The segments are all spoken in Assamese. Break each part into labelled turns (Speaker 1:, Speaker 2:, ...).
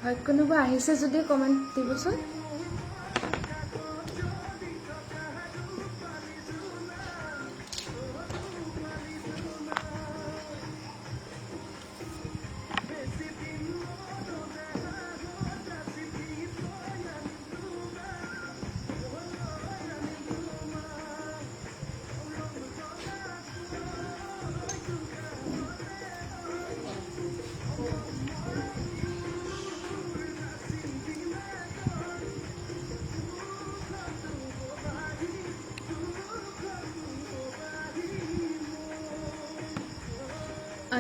Speaker 1: হয় কোনোবা আহিছে যদি কমেন্ট দিবচোন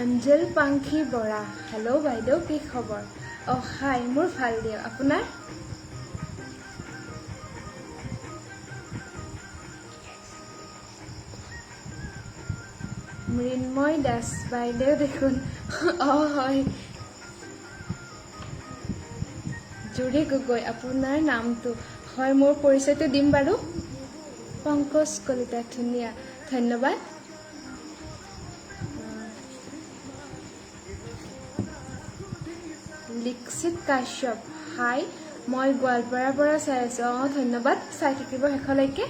Speaker 1: অঞ্জল পাংখী বৰা হেল্ল' বাইদেউ কি খবৰ হাই মোৰ ভাল দিয়ক আপোনাৰ মৃন্ময় দাস বাইদেউ দেখোন হয় জুৰি গগৈ আপোনাৰ নামটো হয় মোৰ পৰিচয়টো দিম বাৰু পংকজ কলিতা ধুনীয়া ধন্যবাদ লিক্ষিত কাশ্যপ হাই মই গোৱালপাৰাৰ পৰা চাই আছো ধন্যবাদ চাই থাকিব শেষলৈকে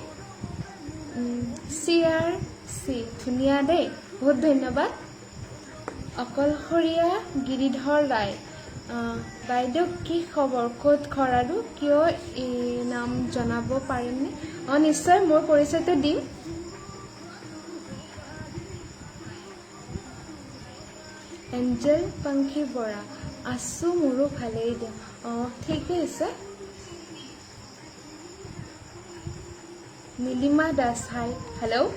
Speaker 1: CRC ধুনীয়া দেই বহুত ধন্যবাদ অকলশৰীয়া গিৰিধৰ ৰায় বাইদেউ কি খবৰ ক'ত ঘৰ আৰু কিয় এই নাম জনাব পাৰিমনে নিশ্চয় মোৰ পৰিচয়টো দিম এঞ্জেল পাংখী বৰা আছো মোৰো ভালেই দিয়া ঠিকে আছে নীলিমা দাস হাই হেল্ল'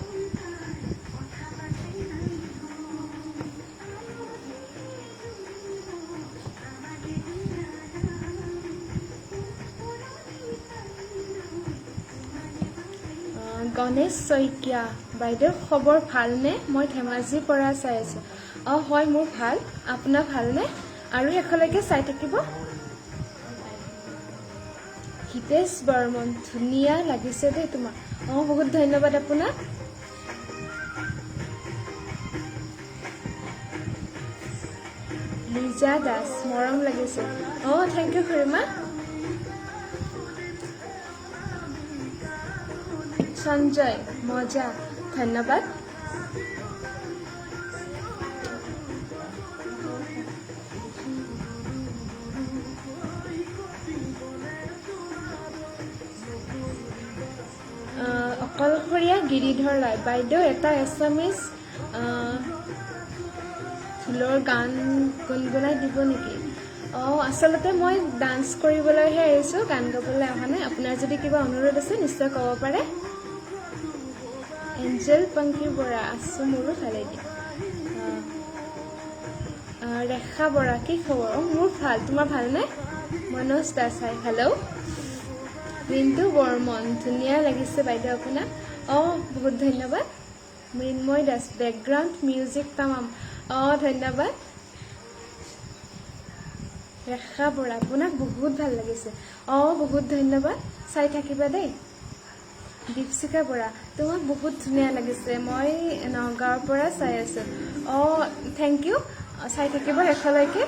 Speaker 1: গণেশ শইকীয়া বাইদেউ খবৰ ভালনে মই ধেমাজিৰ পৰা চাই আছো হয় মোৰ ভাল আপোনাৰ ভালনে আৰু শেষলৈকে চাই থাকিব হিতেশ বৰ্মন ধুনীয়া লাগিছে দেই তোমাক বহুত ধন্যবাদ আপোনাক লিজা দাস মৰম লাগিছে থেংক ইউ খুৰীমা সঞ্জয় মজা ধন্যবাদ অকলশৰীয়া গিৰিধৰ ৰায় বাইদেউ এটা এছামিজ ঢোলৰ গান গুণগুণাই দিব নেকি আচলতে মই ডান্স কৰিবলৈহে আহিছোঁ গান গাবলৈ অহা নাই আপোনাৰ যদি কিবা অনুৰোধ আছে নিশ্চয় ক'ব পাৰে এঞ্জেল পাংখী বৰা আছো মোৰো ভালেই দিয়া ৰেখা বৰা কি খবৰ মোৰ ভাল তোমাৰ ভালনে মনোজ দাস হাই হেল্ল' ৰিন্তু বৰ্মন ধুনীয়া লাগিছে বাইদেউ আপোনাক বহুত ধন্যবাদ মৃন্ময় দাস বেকগ্ৰাউণ্ড মিউজিক তামাম ধন্যবাদ ৰেখা বৰা আপোনাক বহুত ভাল লাগিছে বহুত ধন্যবাদ চাই থাকিবা দেই দীপশিকা বৰা তোমাক বহুত ধুনীয়া লাগিছে মই নগাঁৱৰ পৰা চাই আছোঁ থেংক ইউ চাই থাকিব শেষলৈকে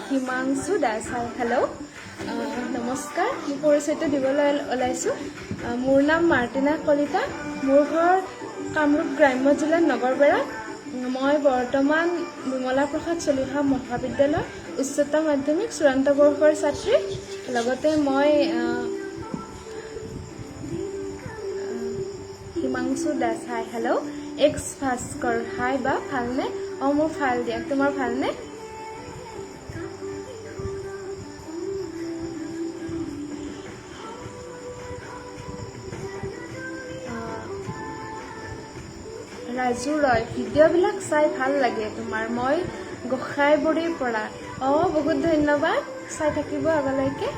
Speaker 1: হিমাংশু দাস হাই হেল্ল' নমস্কাৰ মোৰ পৰিচয়টো দিবলৈ ওলাইছোঁ মোৰ নাম মাৰ্টিনা কলিতা মোৰ ঘৰ কামৰূপ গ্ৰাম্য জিলাৰ নগৰবেৰা মই বৰ্তমান বিমলা প্ৰসাদ চলিহা মহাবিদ্যালয়ৰ উচ্চতৰ মাধ্যমিক চূড়ান্ত বৰ্ষৰ ছাত্ৰী লগতে মই হিমাংশু দাস হাই হেল্ল' এক্স ভাস্কৰ হাই বা ভালনে মোৰ ভাল দিয়া তোমাৰ ভালনে ৰাজু ৰয় ভিডিঅ'বিলাক চাই ভাল লাগে তোমাৰ মই গোসাইবুৰীৰ পৰা বহুত ধন্যবাদ চাই থাকিব আগলৈকে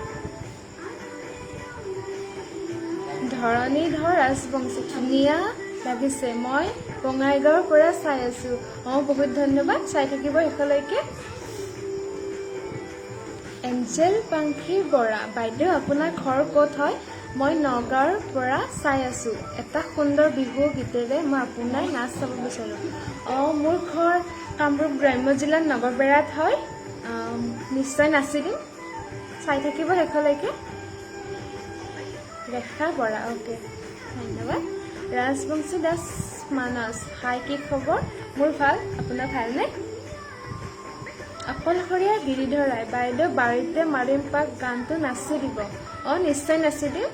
Speaker 1: ধৰণীধৰ ৰাজবংশী ধুনীয়া লাগিছে মই বঙাইগাঁৱৰ পৰা চাই আছোঁ বহুত ধন্যবাদ চাই থাকিব শেষলৈকে এঞ্জেল পাংখী বৰা বাইদেউ আপোনাৰ ঘৰ ক'ত হয় মই নগাঁৱৰ পৰা চাই আছোঁ এটা সুন্দৰ বিহু গীতেৰে মই আপোনাৰ নাচ চাব বিচাৰোঁ মোৰ ঘৰ কামৰূপ গ্ৰাম্য জিলাৰ নগৰবেৰাত হয় নিশ্চয় নাচি দিম চাই থাকিব শেষলৈকে ৰেখা বৰা ওকে ধন্যবাদ ৰাজবংশী দাস মানস হাই কি খবৰ মোৰ ভাল আপোনাৰ ভালনে অকলশৰীয়া গিৰিধৰ ৰায় বাইদেউ বাৰীতে মাৰিম পাক গানটো নাচি দিব নিশ্চয় নাচি দিম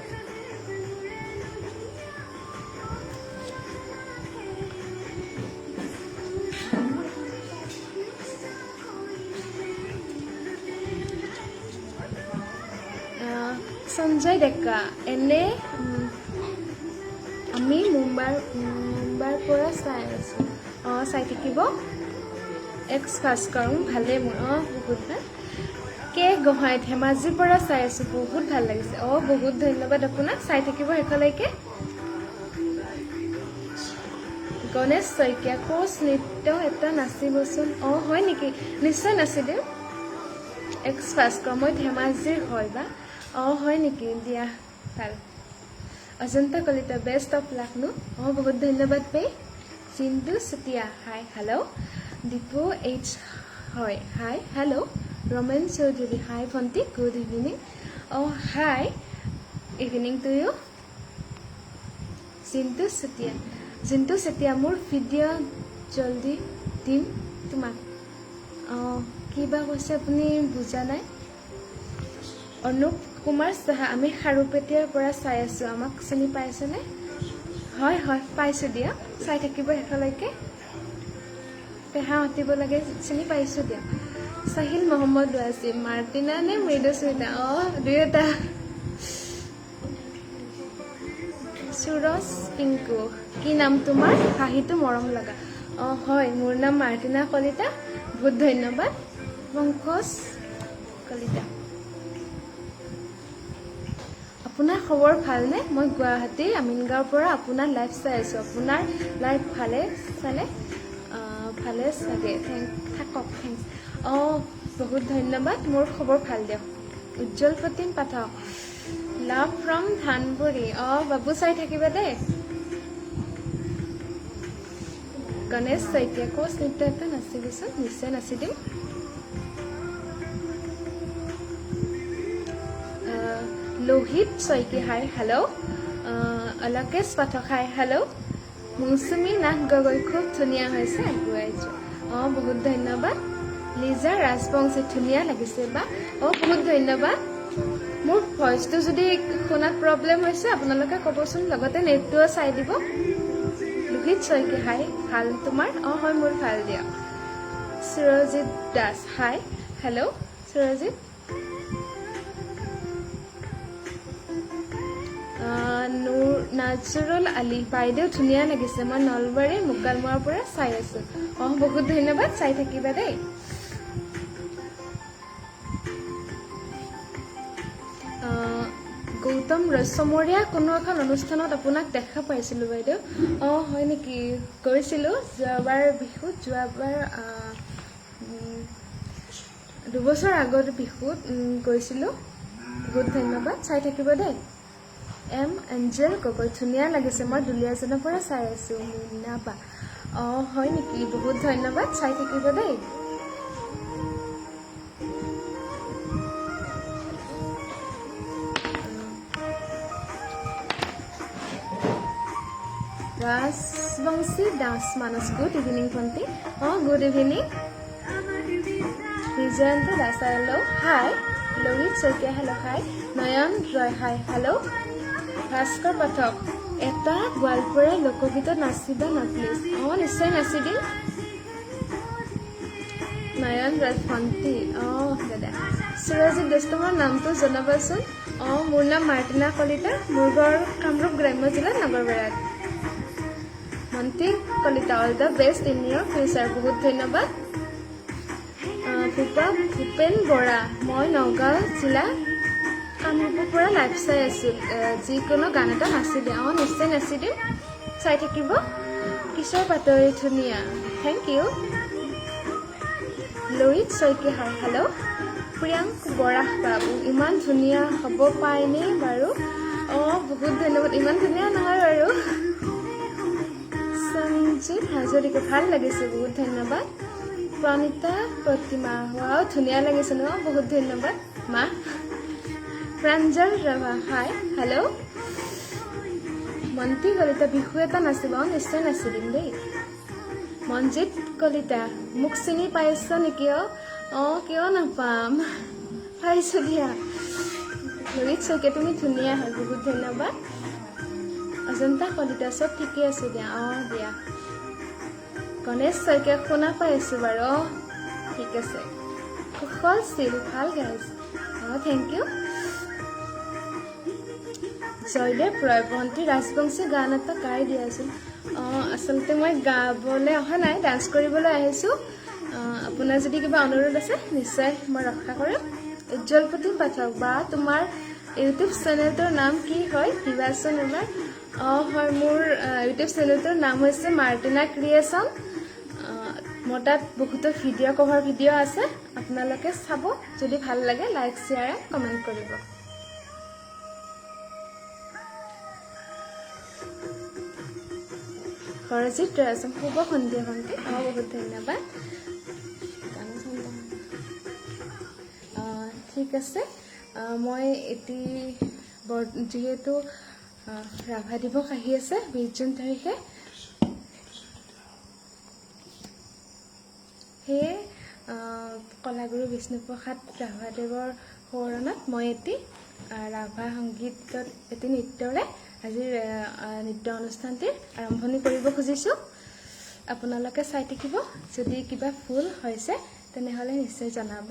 Speaker 1: সঞ্জয় ডেকা এনে আমি মুম্বাইৰ পৰা চাই আছোঁ চাই থাকিব এক্স ভাস্কৰ ভালেই মোৰ বহুত ভাল কে গোহাঁই ধেমাজিৰ পৰা চাই আছোঁ বহুত ভাল লাগিছে বহুত ধন্যবাদ আপোনাক চাই থাকিব শেষলৈকে গণেশ শইকীয়া কোচ নৃত্য এটা নাচিবচোন হয় নেকি নিশ্চয় নাচি দিম এক্স ভাস্কৰ মই ধেমাজিৰ হয় বা হয় নেকি দিয়া ভাল Ajanta Kalita best of luck নো বহুত ধন্যবাদ পাই Chintu Chutia hi hello' Dipu H হয় hi hello' Ramen Choudhury hi ভণ্টি good evening hi evening to you Jintu Chetia মোৰ ভিডিঅ' জলদি দিম তোমাক কিবা কৈছে আপুনি বুজা নাই অনুপ কুমাৰ সাহা আমি খাৰুপেটীয়াৰ পৰা চাই আছোঁ আমাক চিনি পাইছেনে হয় পাইছোঁ দিয়া চাই থাকিব শেষলৈকে পেহা মাতিব লাগে চিনি পাইছোঁ দিয়া চাহিল মহম্মদ ৱাছিম মাৰ্টিনা নে মৃদুস্মিতা দুয়োটা সুৰজ পিংকু কি নাম তোমাৰ হাঁহিটো মৰম লগা হয় মোৰ নাম মাৰ্টিনা কলিতা বহুত ধন্যবাদ পংকজ কলিতা আপোনাৰ খবৰ ভালনে মই গুৱাহাটীৰ আমিনগাঁৱৰ পৰা আপোনাৰ লাইভ চাই আছোঁ আপোনাৰ লাইভ ভালে চাগে থাকক থেংকছ বহুত ধন্যবাদ মোৰ খবৰ ভাল দিয়ক উজ্জ্বল প্ৰতিম পাঠক লাভ ফ্ৰম ধানবুৰী বাবু চাই থাকিবা দেই গণেশ শইকীয়া কোচ নৃত্য এটা নাচিবচোন নিশ্চয় নাচি দিম লোহিত শইকীয়া হাই হেল্ল' অলকেশ পাঠক হাই হেল্ল' মৌচুমী নাথ গগৈ খুব ধুনীয়া হৈছে আগুৱাইছোঁ বহুত ধন্যবাদ লিজা ৰাজবংশী ধুনীয়া লাগিছে বা বহুত ধন্যবাদ মোৰ ভইচটো যদি শুনাত প্ৰব্লেম হৈছে আপোনালোকে ক'বচোন লগতে নেটটোও চাই দিব লোহিত শইকীয়া হাই ভাল তোমাৰ হয় মোৰ ভাল দিয়ক সুৰজিত দাস হাই হেল্ল' সুৰজিত নাজৰুল আলী বাইদেউ ধুনীয়া লাগিছে মই নলবাৰী মুকালমুৱাৰ পৰা চাই আছোঁ বহুত ধন্যবাদ চাই থাকিবা দেই গৌতম ৰসমৰীয়া কোনো এখন অনুষ্ঠানত আপোনাক দেখা পাইছিলোঁ বাইদেউ হয় নেকি গৈছিলোঁ যোৱাবাৰ বিহুত দুবছৰ আগত বিহুত গৈছিলোঁ বহুত ধন্যবাদ চাই থাকিব দেই এঞ্জেল গগৈ ধুনীয়া লাগিছে মই দুলীয়াজনৰ পৰা চাই আছোঁ মীনা বা হয় নেকি বহুত ধন্যবাদ চাই থাকিব দেই ৰাজবংশী দাস মানস গুড ইভিনিং ভণ্টি good evening Baijayant Das hello' হাই লোহিত শইকীয়া হেল্ল' হাই নয়ন ৰয় হাই হেল্ল' ভাস্কৰ পাঠক এটা গোৱালপৰীয়া লোকগীতত নাচিবা না প্লিজ নিশ্চয় নাচি দিম নয়ন ৰাজ ভণ্টি দাদা সুৰজিত দাস তোমাৰ নামটো জনাবাচোন মোৰ নাম মাৰ্টিনা কলিতা মোৰ ঘৰ কামৰূপ গ্ৰাম্য জিলাত নগৰবেৰাত Bhonti Kalita all the best in your future বহুত ধন্যবাদ ভূপেন বৰা মই নগাঁও জিলা কামৰূপৰ পৰা লাইভ চাই আছোঁ যিকোনো গান এটা নাচি দিম নিশ্চয় নাচি দিম চাই থাকিব কিশোৰ পাটৰি ধুনীয়া thank you Lohit Saikia hi hello' Priyanka Bora বাবু ইমান ধুনীয়া হ'ব পায়নে বাৰু বহুত ধন্যবাদ ইমান ধুনীয়া নহয় বাৰু সঞ্জীৱ হাজৰিকা ভাল লাগিছে বহুত ধন্যবাদ প্ৰণীতা প্ৰতিমা ধুনীয়া লাগিছে ন বহুত ধন্যবাদ মা প্ৰাঞ্জল ৰাভা হাই হেল্ল' মন্তি কলিতা বিহু এটা নাচিব নিশ্চয় নাচি দিম দেই মঞ্জিত কলিতা মোক চিনি পাইছ নেকি কিয় নাপাম পাইছোঁ দিয়া ললিত শইকীয়া তুমি ধুনীয়া হয় বহুত ধন্যবাদ অজন্তা কলিতা চব ঠিকে আছোঁ দিয়া দিয়া গণেশ শইকীয়া শুনা পাই আছোঁ বাৰু ঠিক আছে কুশল চিল ভাল গাইজ থেংক ইউ জয়দেৱ ৰয় ভণ্টি ৰাজবংশী গান এটা গাই দিয়াচোন আচলতে মই গাবলৈ অহা নাই ডান্স কৰিবলৈ আহিছোঁ আপোনাৰ যদি কিবা অনুৰোধ আছে নিশ্চয় মই ৰক্ষা কৰিম উজ্জ্বলপতি পাঠক বা তোমাৰ ইউটিউব চেনেলটোৰ নাম কি হয় দিবাচোন এবাৰ হয় মোৰ ইউটিউব চেনেলটোৰ নাম হৈছে মাৰ্টিনা ক্ৰিয়েশ্যন মোৰ তাত বহুতো ভিডিঅ' কভাৰ ভিডিঅ' আছে আপোনালোকে চাব যদি ভাল লাগে লাইক শ্বেয়াৰ কমেণ্ট কৰিব হৰজিত ৰাজম শুভ সন্ধিয়া ভণ্টি বহুত ধন্যবাদ ঠিক আছে মই যিহেতু ৰাভা দিৱস আহি আছে 20 জুন তাৰিখে সেয়ে কলাগুৰু বিষ্ণুপ্ৰসাদ ৰাভাদেৱৰ সোঁৱৰণত মই ৰাভা সংগীতত এটি নৃত্যৰে আজিৰ নৃত্য অনুষ্ঠানটি আৰম্ভণি কৰিব খুজিছোঁ আপোনালোকে চাই থাকিব যদি কিবা ভুল হৈছে তেনেহ'লে নিশ্চয় জনাব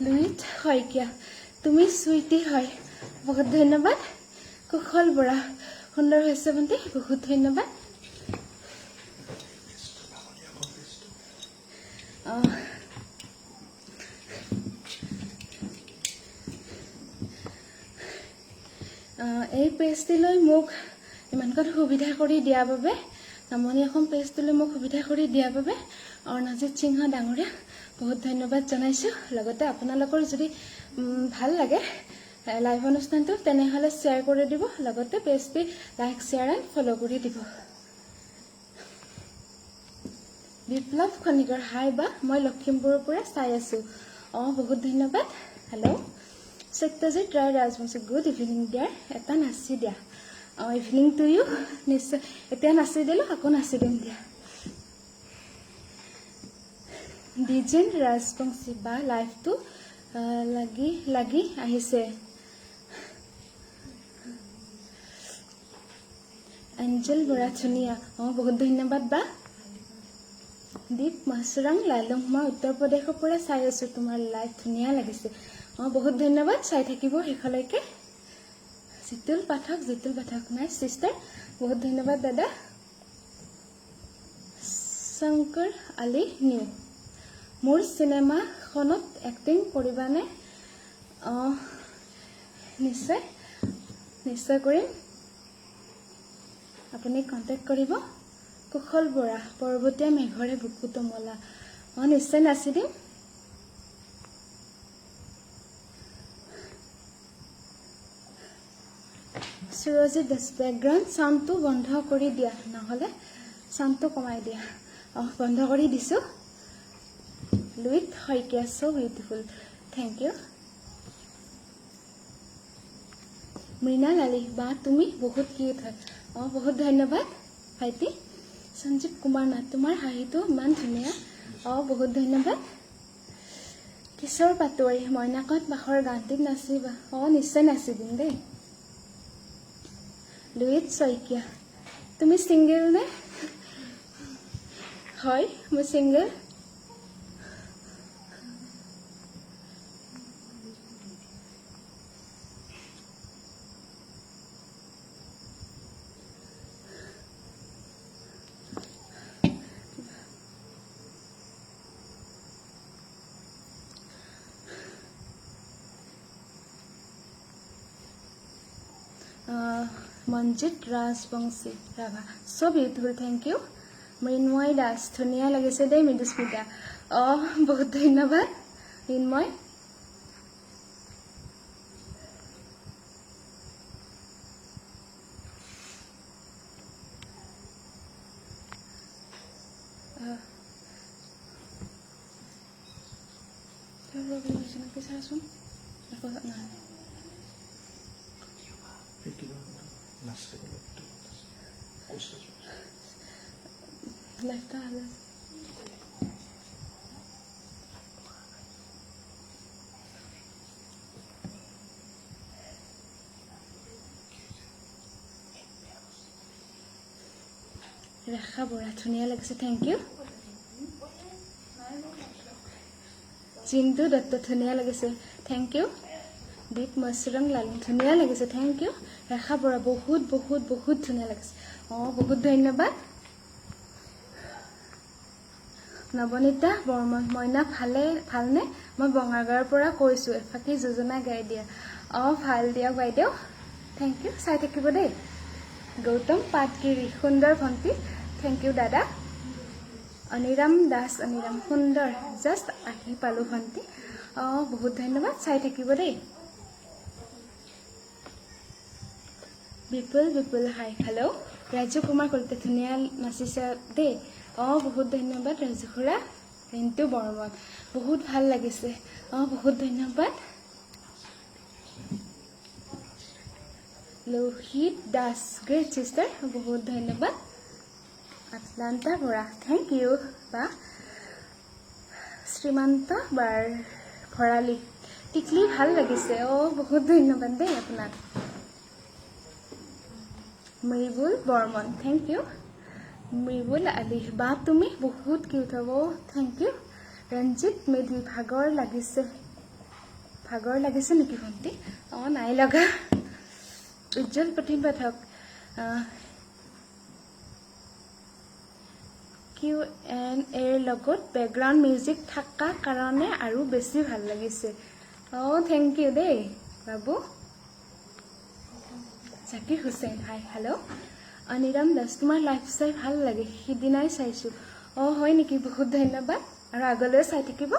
Speaker 1: ললিত শইকীয়া তুমি সুইটি হয় বহুত ধন্যবাদ কুশল বৰা সুন্দৰ হৈছে ভণ্টি বহুত ধন্যবাদ এই পেজটিলৈ মোক ইমানকণ সুবিধা কৰি দিয়াৰ বাবে নামনি অসম পেজটিলৈ মোক সুবিধা কৰি দিয়াৰ বাবে অৰ্ণজিৎ সিংহ ডাঙৰীয়া বহুত ধন্যবাদ জনাইছোঁ লগতে আপোনালোকৰ যদি ভাল লাগে লাইভ অনুষ্ঠানটো তেনেহ'লে শ্বেয়াৰ কৰি দিব লগতে পেজটি লাইক শ্বেয়াৰ এণ্ড ফ'ল' কৰি দিব বিপ্লৱ খনিকৰ হাই বা মই লখিমপুৰৰ পৰা চাই আছোঁ বহুত ধন্যবাদ হেল্ল' সত্যজিৎ ৰায় ৰাজবংশী গুড ইভিনিং দিয়াৰ এটা নাচি দিয়া ইভিনিং টু ইউ নিশ্চয় এতিয়া নাচি দিলোঁ আকৌ নাচি দিম দিয়া ডিজেন ৰাজবংশী বা লাইভটো লাগি আহিছে এঞ্জেল বৰা ধুনীয়া বহুত ধন্যবাদ বা দীপ মাছৰাং লালুং মই উত্তৰ প্ৰদেশৰ পৰা চাই আছোঁ তোমাৰ লাইভ ধুনীয়া লাগিছে বহুত ধন্যবাদ চাই থাকিব শেষলৈকে জিতুল পাঠক নাই চিষ্টাৰ বহুত ধন্যবাদ দাদা শংকৰ আলী নিউ মোৰ চিনেমাখনত এক্টিং কৰিবানে নিশ্চয় কৰিম আপুনি কণ্টেক্ট কৰিব কুশল বৰা পৰ্বতীয়া মেঘৰে বুকু তমলা নিশ্চয় নাচি দিম সুৰজিৎ দাস বেকগ্ৰাউণ্ড চাউণ্ডটো বন্ধ কৰি দিয়া নহ'লে চাউণ্ডটো কমাই দিয়া বন্ধ কৰি দিছোঁ Luit Saikia so' beautiful thank you Mrinal Ali বা তুমি বহুত কিউট হয় বহুত ধন্যবাদ ভাইটি সঞ্জীৱ কুমাৰ নাথ তোমাৰ হাঁহিটো ইমান ধুনীয়া বহুত ধন্যবাদ কিশোৰ পাটোৱাৰী মইনাকত বাখৰ গানটিত নাচিবা নিশ্চয় নাচি দিম দেই লুইট শইকীয়া তুমি ছিংগল নে হয় মই single Manjit Rajbongshi Rabha so' beautiful thank you Mrinmoy Das ধুনীয়া লাগিছে দেই মৃদুস্মিতা বহুত ধন্যবাদ মৃন্ময় চাচোন লাইফটা হলে ৰেখা বৰা ধুনীয়া লাগিছে থেংক ইউ জিন্তু দত্ত ধুনীয়া লাগিছে থেংক ইউ দীপ মছৰং লাল ধুনীয়া লাগিছে থেংক ইউ ৰেখা বৰা বহুত বহুত বহুত ধুনীয়া লাগিছে বহুত ধন্যবাদ নৱনীতা বৰ্মন মইনা ভালনে মই বঙাইগাঁৱৰ পৰা কৈছোঁ এফাকি যোজনা গাই দিয়া ভাল দিয়ক বাইদেউ থেংক ইউ চাই থাকিব দেই গৌতম পাটগিৰি সুন্দৰ ভণ্টি থেংক ইউ দাদা অনিৰাম দাস সুন্দৰ জাষ্ট আহি পালোঁ ভণ্টি বহুত ধন্যবাদ চাই থাকিব দেই বিপুল হাই হেল্ল' ৰাজু কুমাৰ কলিতা ধুনীয়া নাচিছে দেই বহুত ধন্যবাদ ৰাজু খুৰা ৰিণ্টু বৰ্মন বহুত ভাল লাগিছে বহুত ধন্যবাদ লোহিত দাস গ্ৰেট চিষ্টাৰ বহুত ধন্যবাদ আটলান্টা বৰা থেংক ইউ বা শ্ৰীমন্ত বাৰ ভৰালী টিকলি ভাল লাগিছে বহুত ধন্যবাদ দেই আপোনাক মৃবুল বৰ্মন থেংক ইউ মৃবুল আলী বা তুমি বহুত কিউট হ'ব থেংক ইউ ৰঞ্জিত মেধি ভাগৰ লাগিছে ভাগৰ লাগিছে নেকি ভণ্টি নাই লগা উজ্জ্বল প্ৰতিম পাঠক Q&A লগত বেকগ্ৰাউণ্ড মিউজিক থকা কাৰণে আৰু বেছি ভাল লাগিছে থেংক ইউ দেই বাবু জাকিৰ হুছেইন হাই হেল্ল' অনিৰাম দাস তোমাৰ লাইফ চাই ভাল লাগে সিদিনাই চাইছোঁ হয় নেকি বহুত ধন্যবাদ আৰু আগলৈ চাই থাকিব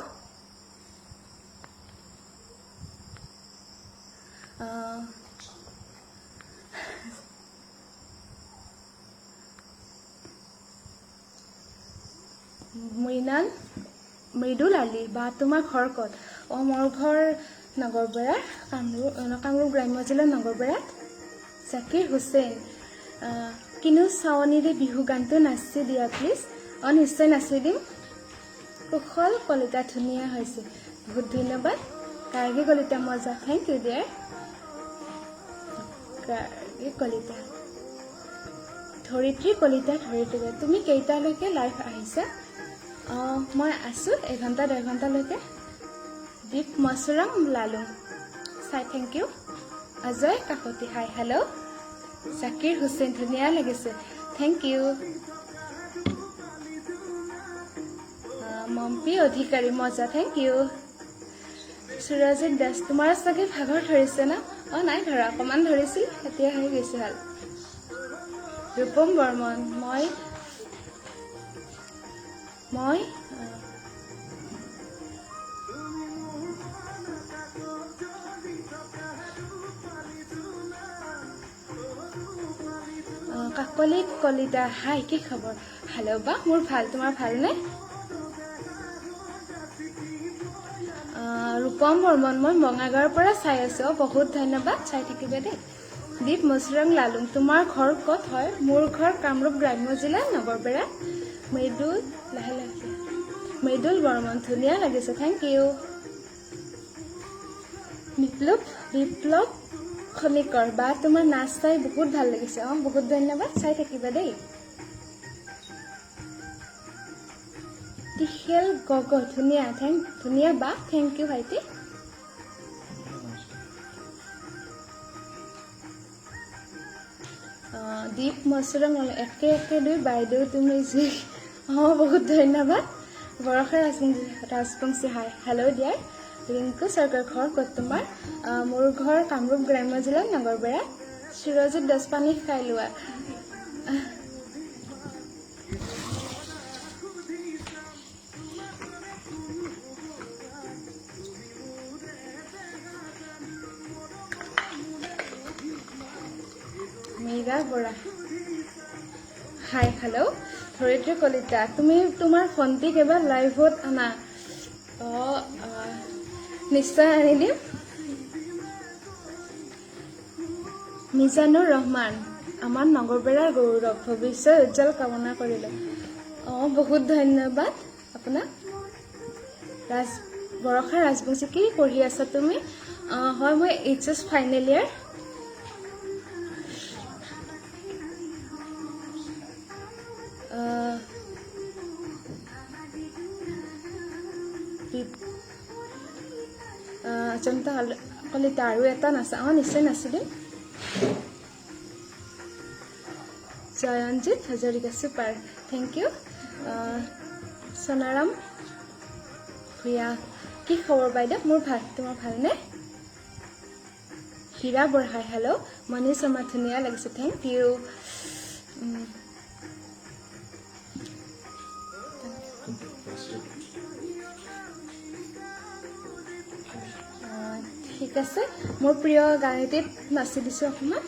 Speaker 1: মৃদুল আলী বা তোমাৰ ঘৰ ক'ত মোৰ ঘৰ নগৰবেৰা কামৰূপ গ্ৰাম্য জিলাৰ নগৰবেৰাত জাকিৰ হুছেইন কিনো চাৱনীৰে বিহু গানটো নাচি দিয়া প্লিজ নিশ্চয় নাচি দিম কুশল কলিতা ধুনীয়া হৈছে বহুত ধন্যবাদ গাৰ্গী কলিতা মজা thank you dear Gargi Kalita Dharitri Kalita Dharitri তুমি কেইটালৈকে লাইভ আহিছা মই আছোঁ এঘণ্টা 1.5 ঘণ্টালৈকে দীপ মছুৰাম লালুং চাই thank you Ajay Kakati hi hello' Zakir Hussain ধুনীয়া লাগিছে থেংক ইউ মম্পী অধিকাৰী মজা থেংক ইউ সুৰজিত দাস তোমাৰ চাগে ভাগৰ ধৰিছে না নাই ধৰা অকণমান ধৰিছিল এতিয়া হৈ গৈছে ভাল ৰূপম বৰ্মন মই কাকলি কলিতা হাই কি খবৰ হেল্ল' বা মোৰ ভাল তোমাৰ ভালনে ৰূপম বৰ্মন মই বঙাইগাঁৱৰ পৰা চাই আছোঁ বহুত ধন্যবাদ চাই থাকিবা দেই দীপ মছুৰাম লালুং তোমাৰ ঘৰ ক'ত হয় মোৰ ঘৰ কামৰূপ গ্ৰাম্য জিলা নগৰবেৰা মৃদুল বৰ্মন ধুনীয়া লাগিছে থেংক ইউ বিপ্লৱ খনিকৰ বা তোমাৰ নাচ চাই বহুত ভাল লাগিছে বহুত ধন্যবাদ চাই থাকিবা দেই তিখেল গগৈ ধুনীয়া বা থেংক ইউ ভাইটি দীপ মছুৰাম একে দুই বাইদেউ তুমি যি বহুত ধন্যবাদ Barasha Rajbongshi hi hello' dear Rinku Sarkar ঘৰ ক'ত তোমাৰ মোৰ ঘৰ কামৰূপ গ্ৰাম্য জিলাৰ নগৰবেৰা সুৰজিত দাস পানী খাই লোৱা মীৰা বৰা হাই হেল্ল' ধৰিত্ৰী কলিতা তুমি তোমাৰ ভণ্টিক এবাৰ লাইভত আনা নিশ্চয় আনি দিম মিজানুৰ ৰহমান আমাৰ নগৰবেৰাৰ গৌৰৱ ভৱিষ্যত উজ্জ্বল কামনা কৰিলোঁ বহুত ধন্যবাদ আপোনাক বৰষা ৰাজবংশী কি পঢ়ি আছা তুমি হয় মই HS final year Ajanta Kalita আৰু এটা নাচা নিশ্চয় নাচি দিম Joyonjit Hazarika super thank you Sonaram Bhuyan কি খবৰ বাইদেউ মোৰ ভাল তোমাৰ ভালনে হীৰা বৰহাই হেল্ল' মণি শৰ্মা ধুনীয়া লাগিছে থেংক ইউ ঠিক আছে মোৰ প্ৰিয় গান এটিত নাচি দিছোঁ অকণমান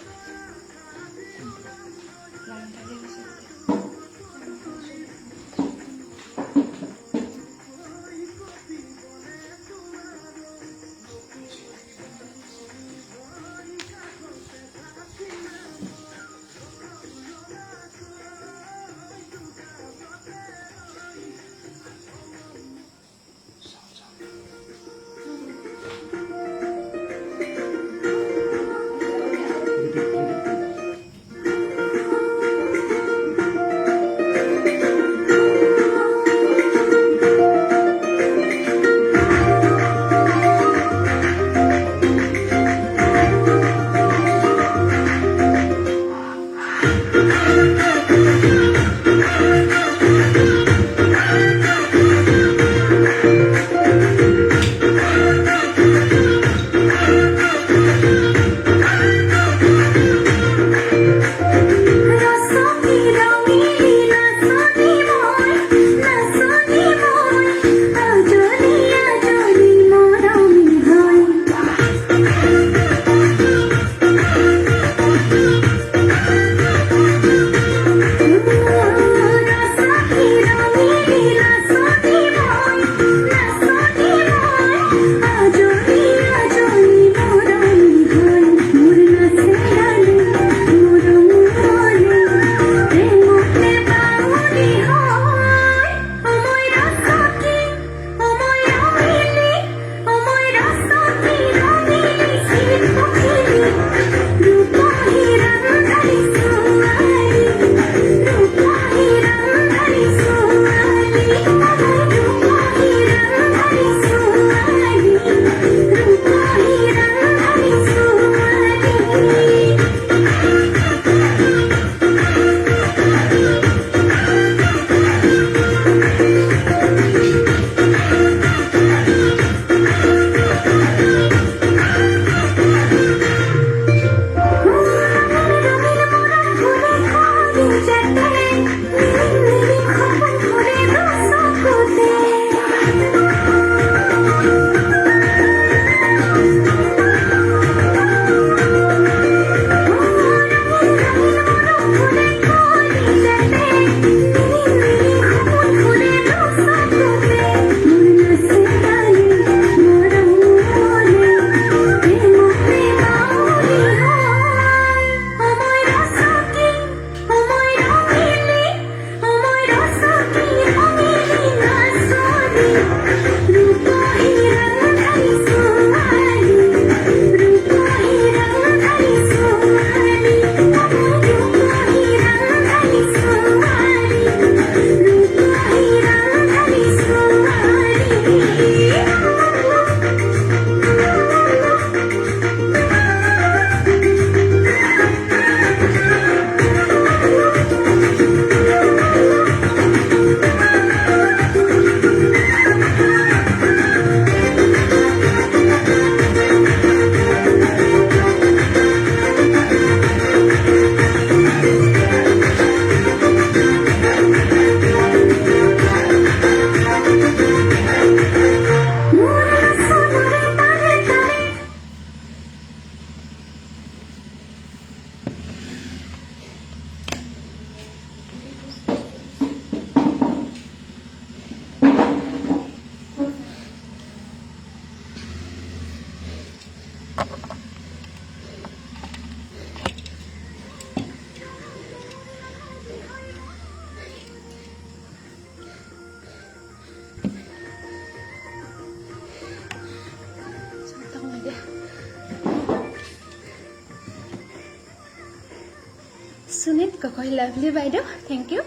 Speaker 1: গগৈ লাভলি বাইদেউ থেংক ইউ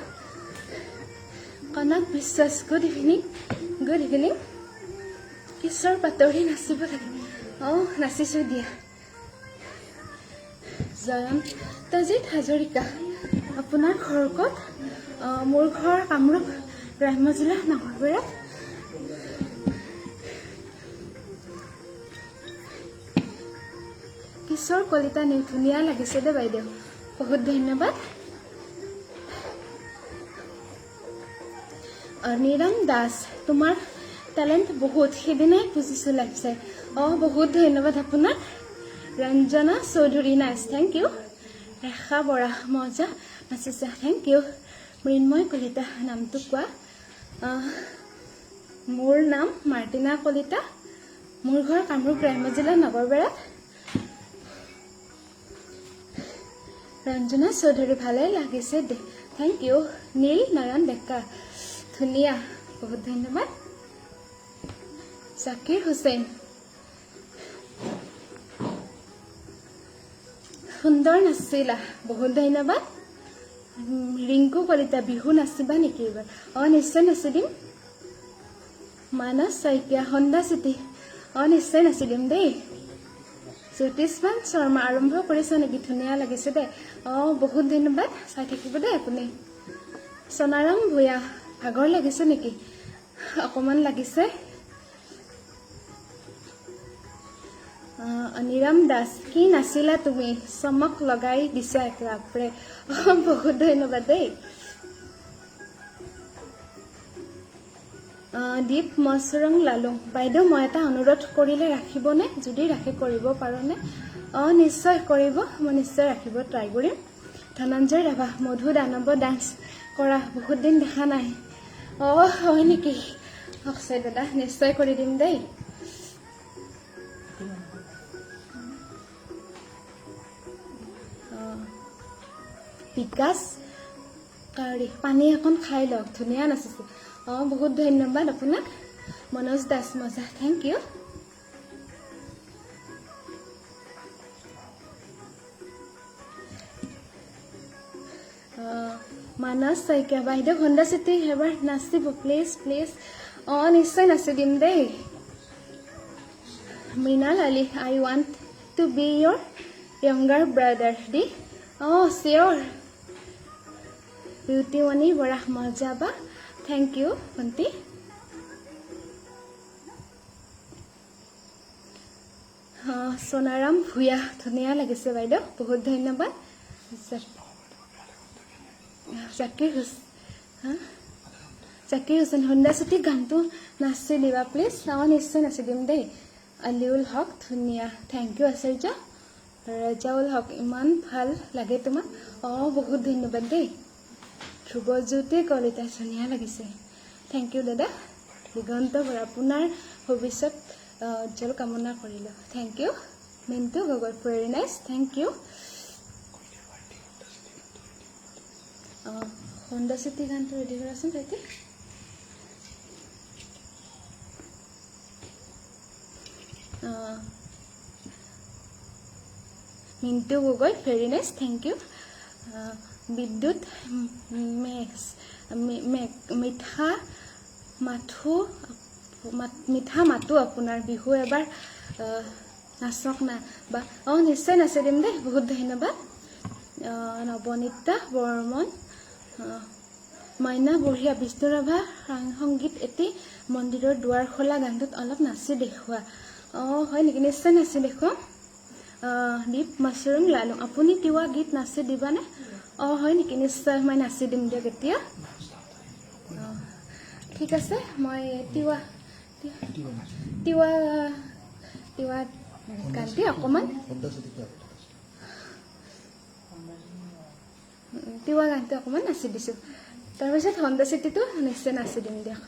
Speaker 1: কনক বিশ্বাস গুড ইভিনিং কিশোৰ পাতৰি নাচিব লাগে নাচিছোঁ দিয়া জয়ন্তজিৎ হাজৰিকা আপোনাৰ ঘৰ ক'ত মোৰ ঘৰ কামৰূপ গ্ৰাম্য জিলা নগৰবেৰা কিশোৰ কলিতা ধুনীয়া লাগিছে দে বাইদেউ বহুত ধন্যবাদ নিৰম দাস তোমাৰ টেলেণ্ট বহুত সেইদিনাই বুজিছোঁ লাগিছে বহুত ধন্যবাদ আপোনাক Ranjana Choudhury nice thank you Rekha Bora মজা নাচিছা থেংক ইউ মৃন্ময় কলিতা নামটো কোৱা মোৰ নাম মাৰ্টিনা কলিতা মোৰ ঘৰ কামৰূপ গ্ৰাম্য জিলা নগৰবেৰাত ৰঞ্জনা চৌধুৰী ভালে লাগিছে দে থেংক ইউ নীল নয়ন ডেকা ধুনীয়া বহুত ধন্যবাদ জাকিৰ হুছেইন সুন্দৰ নাচিলা বহুত ধন্যবাদ ৰিংকু কলিতা বিহু নাচিবা নেকি এইবাৰ নিশ্চয় নাচি দিম মানস শইকীয়া হন্দা চিটি নিশ্চয় নাচি দিম দেই জ্যোতিষমান শৰ্মা আৰম্ভ কৰিছে নেকি ধুনীয়া লাগিছে দে বহুত ধন্যবাদ চাই থাকিব দেই আপুনি সোণাৰাম ভূঞা ভাগৰ লাগিছে নেকি অকমান লাগিছে নিৰম দাস কি নাচিলা তুমি চমক লগাই দিছা একেবাৰে বহুত ধন্যবাদ দেই দীপ মচৰং লালুং বাইদেউ মই এটা অনুৰোধ কৰিলে ৰাখিবনে যদি ৰাখে কৰিব পাৰোনে নিশ্চয় কৰিব মই নিশ্চয় ৰাখিব ট্ৰাই কৰিম ধনঞ্জয় ৰাভা মধু দানৱ ডান্স কৰা বহুত দিন দেখা নাই হয় নেকি অক্ষয় দাদা নিশ্চয় কৰি দিম দেই বিকাশ কাউৰী পানী এখন খাই লওক ধুনীয়া নাচিছে বহুত ধন্যবাদ আপোনাক মনোজ দাস মজা থেংক ইউ মানস শইকীয়া বাইদেউ হন্দা চিটি এবাৰ নাচিব প্লিজ নিশ্চয় নাচি দিম দেই Mrinal Ali I want to be your younger brother the cheer Beautymoni Bora মজা বা থেংক ইউ ভণ্টি সোণাৰাম ভূঞা ধুনীয়া লাগিছে বাইদেউ বহুত ধন্যবাদ জাকিৰ হুছেইন হন্দা চিটি গানটো নাচি দিবা প্লিজ নিশ্চয় নাচি দিম দেই আলিউল হক ধুনীয়া থেংক ইউ আচাৰ্য ৰাজাউল হক ইমান ভাল লাগে তোমাক বহুত ধন্যবাদ দেই ধ্ৰুৱজ্যোতি কলিতা ধুনীয়া লাগিছে থেংক ইউ দাদা দিগন্ত বৰা আপোনাৰ ভৱিষ্যত উজ্জ্বল কামনা কৰিলোঁ thank you Mintu Gogoi very nice thank you Honda City গানটো ৰেডি কৰাচোন তাইতে Mintu Gogoi very nice thank you Bidyut মিঠা মাতো আপোনাৰ বিহু এবাৰ নাচক না বা নিশ্চয় নাচি দিম দেই বহুত ধন্যবাদ নৱনীতা বৰ্মন মাইনা বঢ়িয়া বিষ্ণু ৰাভা সংগীত এটি মন্দিৰৰ দুৱাৰ খোলা গানটোত অলপ নাচি দেখুওৱা হয় নেকি নিশ্চয় নাচি দেখুৱাম দীপ মাছৰুম লালুং আপুনি তিৱা গীত নাচি দিবানে হয় নেকি নিশ্চয় মই নাচি দিম দিয়ক এতিয়া ঠিক আছে মই তিৱা গানটি অকণমান তিৱা গানটো অকণমান নাচি দিছোঁ তাৰপিছত হন্দা চিটিটো নিশ্চয় নাচি দিম দিয়ক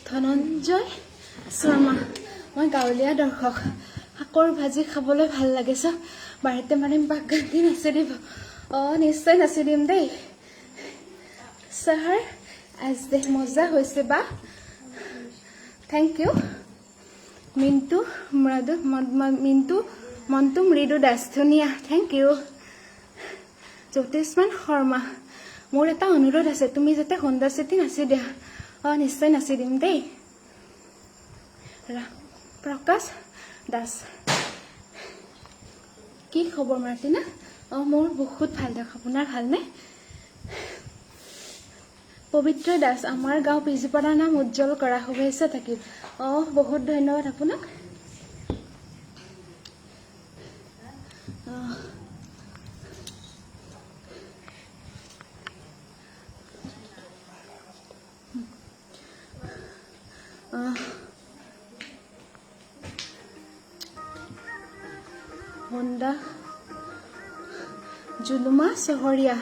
Speaker 1: ধনঞ্জয় শৰ্মা মই গাঁৱলীয়া দৰ্শক শাকৰ ভাজি খাবলৈ ভাল লাগিছে বাৰীতে মাৰিম বাগানটি নাচি দিব নিশ্চয় নাচি দিম দেই ছাৰ আজি মজা হৈছে বা থেংক ইউ মিণ্টু মন্টু মৃদু দাস ধুনীয়া থেংক ইউ জ্যোতিষমান শৰ্মা মোৰ এটা অনুৰোধ আছে তুমি যাতে সুন্দৰ চিটি নাচি দিয়া নিশ্চয় নাচি দিম দেই প্ৰকাশ দাস কি খবৰ মাৰ্টিনা মোৰ বহুত ভাল দিয়ক আপোনাৰ ভালনে পবিত্ৰ দাস আমাৰ গাঁও পিজিপাৰাৰ নাম উজ্জ্বল কৰা শুভেচ্ছা থাকিল বহুত ধন্যবাদ আপোনাক জুলুমা চহৰীয়া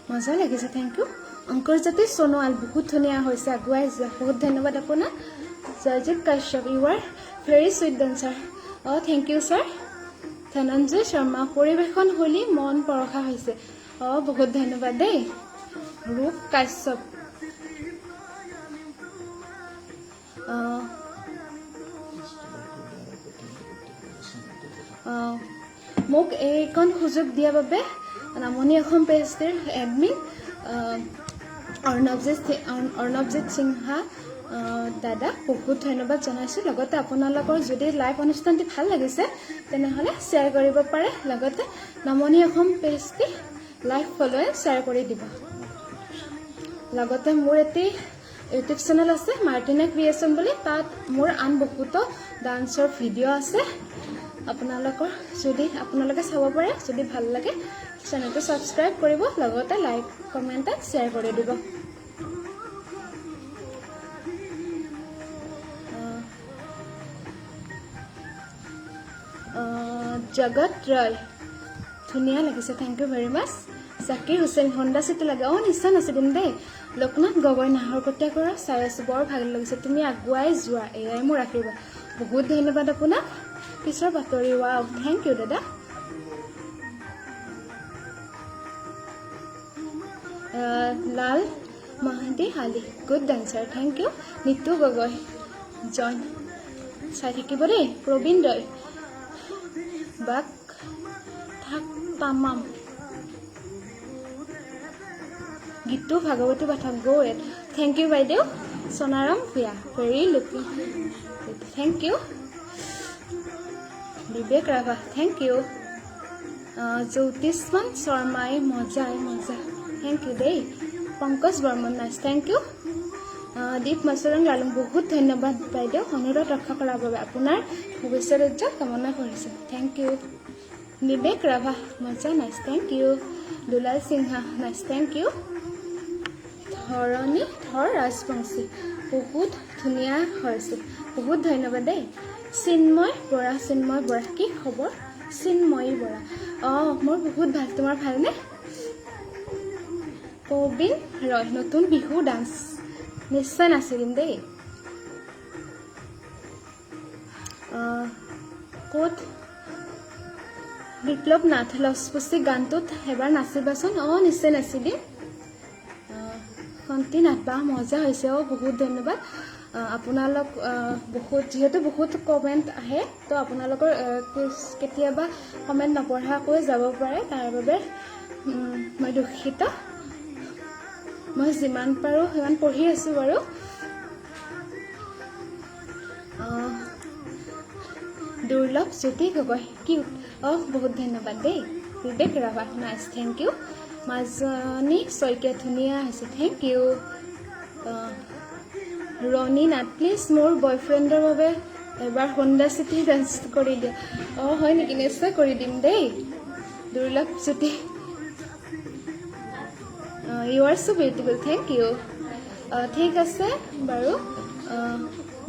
Speaker 1: মজা লাগিছে থেংক ইউ অংকুৰজ্যোতি সোণোৱাল বহুত ধুনীয়া হৈছে আগুৱাই যোৱা বহুত ধন্যবাদ আপোনাক Joyjit Kashyap you are very sweet dancer thank you sir Dhananjay Sharma পৰিৱেশন শৈলী মন পৰখা হৈছে বহুত ধন্যবাদ দেই ৰূপ কাশ্যপ মোক এইখন সুযোগ দিয়াৰ বাবে নামনি অসম পেজটিৰ এডমিন অৰ্ণৱজিত সিংহা দাদা বহুত ধন্যবাদ জনাইছোঁ লগতে আপোনালোকৰ যদি লাইভ অনুষ্ঠানটি ভাল লাগিছে তেনেহ'লে শ্বেয়াৰ কৰিব পাৰে লগতে নামনি অসম পেজটি লাইভ ফ'ল' শ্বেয়াৰ কৰি দিব লগতে মোৰ এটি ইউটিউব চেনেল আছে মাৰ্টিনা ক্ৰিয়েশ্যন বুলি তাত মোৰ আন বহুতো ডান্সৰ ভিডিঅ' আছে আপোনালোকে চাব পাৰে যদি ভাল লাগে চেনেলটো ছাবস্ক্ৰাইব কৰিব লগতে লাইক কমেণ্টত শ্বেয়াৰ কৰি দিব জগত ৰয় ধুনীয়া লাগিছে thank you very much Zakir Hussain Honda City লাগে নিশ্চয় নাচি দিম দেই লোকনাথ গগৈ নাহৰকটীয়া কৰা চাই আছোঁ বৰ ভাল লাগিছে তুমি আগুৱাই যোৱা এয়াই মোৰ আশীৰ্বাদ বহুত ধন্যবাদ আপোনাক পিছৰ বাতৰি ৱাও থেংক ইউ দাদা লাল মাহাদি হালি good dancer thank you Nitu Gogoi join চাই থাকিব দেই প্ৰবীণ ৰয় বাক থাক তামাম গীতু ভাগৱতী পাঠক গো এট থেংক ইউ বাইদেউ Sonaram Bhuyan very looking thank you Bibek Rabha thank you Jyotishman শৰ্মাই মজা থেংক ইউ দেই Pankaj Barman nice thank you Dip মাছুৰং লালুং বহুত ধন্যবাদ বাইদেউ অনুৰোধ ৰক্ষা কৰাৰ বাবে আপোনাৰ ভৱিষ্যত উজ্জ্বল কামনা কৰিছোঁ থেংক ইউ বিবেক ৰাভা মজা nice thank you Dulal Singha nice thank you Dharani Dhar Rajbongshi বহুত ধুনীয়া হৈছে বহুত ধন্যবাদ দেই চিন্ময় বৰা কি খবৰ চিন্ময়ী বৰা মোৰ বহুত ভাল তোমাৰ ভালনে প্ৰবীণ ৰয় নতুন বিহু ডান্স নিশ্চয় নাচি দিম দেই ক'ত বিপ্লৱ নাথ লছপুষ্টি গানটোত এবাৰ নাচিবাচোন নিশ্চয় নাচি দিম শান্তি নাথ বা মজা হৈছে বহুত ধন্যবাদ আপোনালোক যিহেতু বহুত কমেণ্ট আহে তো আপোনালোকৰ কেতিয়াবা কমেণ্ট নপঢ়াকৈ যাব পাৰে তাৰ বাবে মই দুখিত মই যিমান পাৰোঁ সিমান পঢ়ি আছোঁ বাৰু দুৰ্লভ জ্যোতি গগৈ কি বহুত ধন্যবাদ দেই বিবেক ৰাভা নাইচ থেংক ইউ মাজনী শইকীয়া ধুনীয়া হৈছে thank U Roni Nath please মোৰ বয়ফ্ৰেণ্ডৰ বাবে এবাৰ হোণ্ডা চিটি ডান্স কৰি দিয়া হয় নেকি নিশ্চয় কৰি দিম দেই দুৰ্লভ জ্যোতি ইউ আৰ চ' বিউটিফুল থেংক ইউ ঠিক আছে বাৰু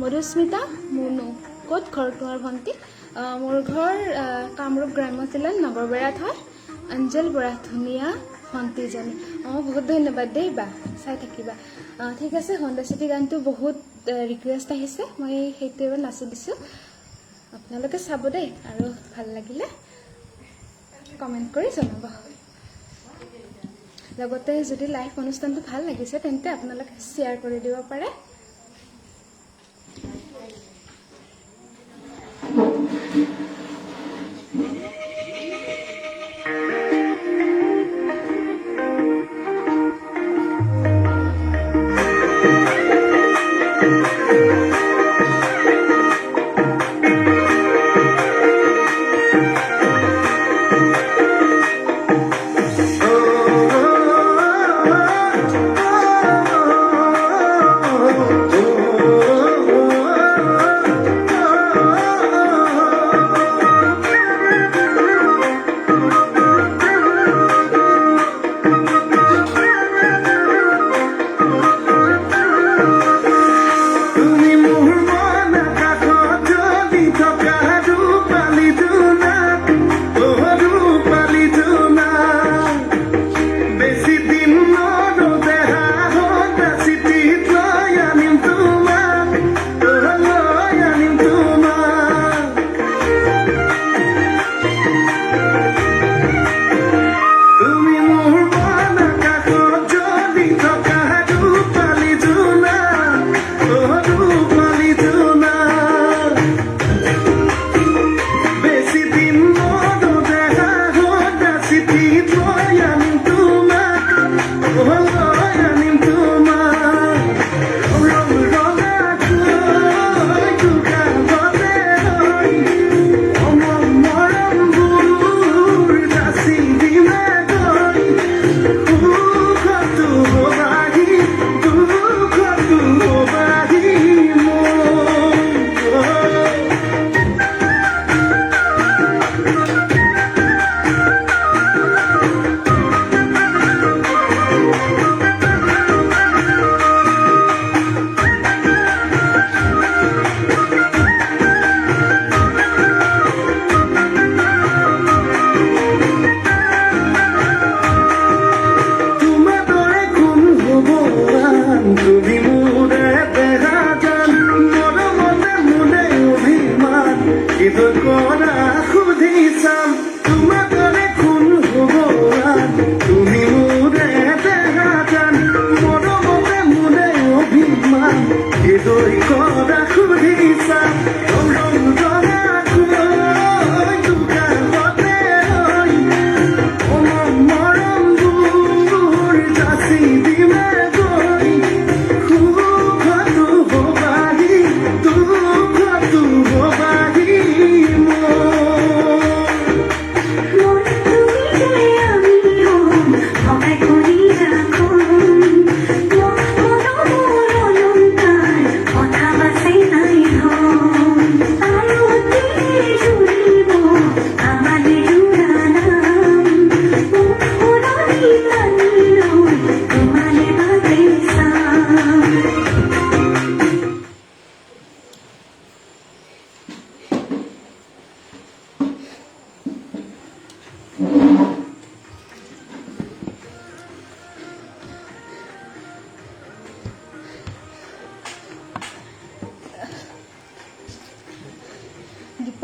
Speaker 1: মধুস্মিতা মুনু ক'ত ঘৰ তোমাৰ ভণ্টি মোৰ ঘৰ কামৰূপ গ্ৰাম্য জিলাৰ নগৰবেৰাত হয় অঞ্জল বৰা ধুনীয়া ভণ্টিজনী বহুত ধন্যবাদ দেই বা চাই থাকিবা ঠিক আছে হোণ্ডা চিটি গানটো বহুত ৰিকুৱেষ্ট আহিছে মই সেইটো এবাৰ নাচি দিছোঁ আপোনালোকে চাব দেই আৰু ভাল লাগিলে কমেণ্ট কৰি জনাব লগতে যদি লাইভ অনুষ্ঠানটো ভাল লাগিছে তেন্তে আপোনালোকে শ্বেয়াৰ কৰি দিব পাৰে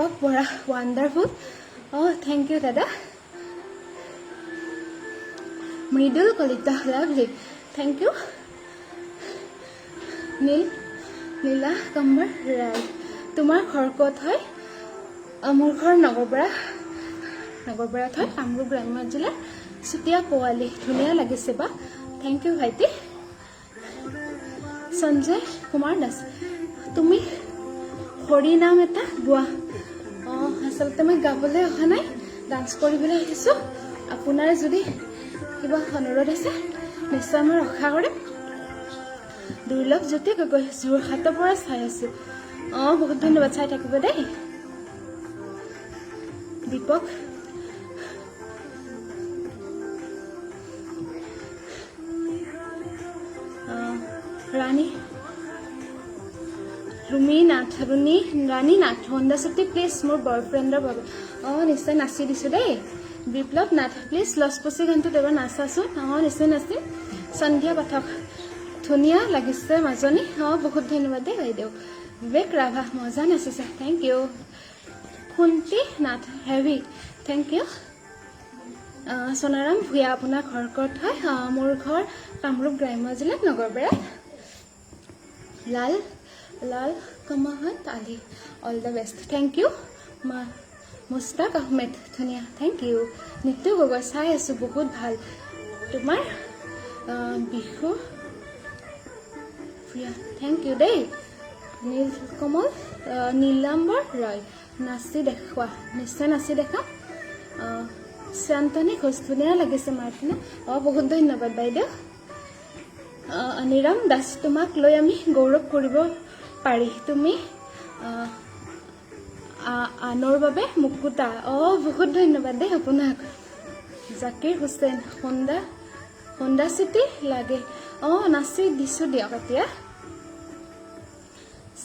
Speaker 1: Dipak Bora wonderful thank you দাদা Mridul Kalita lovely thank you Nila Kambar ৰায় তোমাৰ ঘৰ ক'ত হয় মোৰ ঘৰ নগৰপৰাত হয় কামৰূপ গ্ৰাম্য জিলাৰ চুতীয়া পোৱালি ধুনীয়া লাগিছে বা থেংক ইউ ভাইটি সঞ্জয় কুমাৰ দাস তুমি হৰি নাম এটা গোৱা আচলতে মই গাবলৈ অহা নাই ডান্স কৰিবলৈ আহিছোঁ আপোনাৰ যদি কিবা অনুৰোধ আছে নিশ্চয় মই ৰক্ষা কৰিম দুৰ্লভ জ্যোতি গগৈ যোৰহাটৰ পৰা চাই আছো বহুত ধন্যবাদ চাই থাকিব দেই দীপক ৰাণী নাথ হন্দা চিটি প্লিজ মোৰ বয়ফ্ৰেণ্ডৰ বাবে নিশ্চয় নাচি দিছোঁ দেই বিপ্লৱ নাথ প্লিজ লছপচি গানটোত এবাৰ নাচাচোন নিশ্চয় নাচিম সন্ধিয়া পাঠক ধুনীয়া লাগিছে মাজনী বহুত ধন্যবাদ দেই বাইদেউ বিবেক ৰাভা মজা নাচিছে thank you Kunti Nath heavy thank you Sonaram Bhuyan আপোনাৰ ঘৰ ক'ত হয় মোৰ ঘৰ কামৰূপ গ্ৰাম্য জিলাত নগৰপেৰাত লাল কমাহত আলি all the best thank you Mustaq Ahmed ধুনীয়া থেংক ইউ নিতু গগৈ চাই আছোঁ বহুত ভাল তোমাৰ বিহু প্ৰিয়া থেংক ইউ দেই নীলকমল নীলাম্বৰ ৰয় নাচি দেখুৱা নিশ্চয় নাচি দেখাম শান্তনী ঘোষ ধুনীয়া লাগিছে মাৰ্টিনা বহুত ধন্যবাদ বাইদেউ অনিৰাম দাস তোমাক লৈ আমি গৌৰৱ কৰিব পাৰি তুমি আনৰ বাবে মুকুতা বহুত ধন্যবাদ দেই আপোনাক জাকিৰ হুছেইন হোণ্ডা চিটি লাগে নাচি দিছোঁ দিয়ক এতিয়া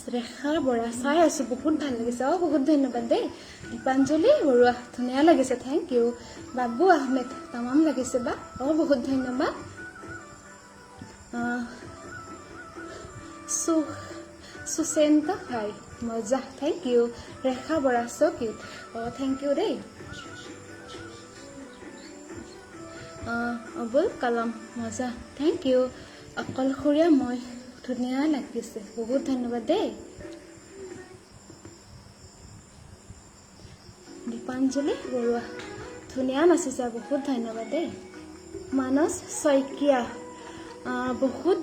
Speaker 1: ৰেখা বৰা চাই আছোঁ বহুত ভাল লাগিছে বহুত ধন্যবাদ দেই দীপাঞ্জলি বৰুৱা ধুনীয়া লাগিছে থেংক ইউ বাবু আহমেদ তামাম লাগিছে বা বহুত ধন্যবাদ সুচেন্ত ভাই মজা thank you Rekha Bora so' cute thank you দেই আবুল কালাম মজা থেংক ইউ অকলশৰীয়া মই ধুনীয়া লাগিছে বহুত ধন্যবাদ দেই দীপাঞ্জলি বৰুৱা ধুনীয়া নাচিছে বহুত ধন্যবাদ দেই মানস শইকীয়া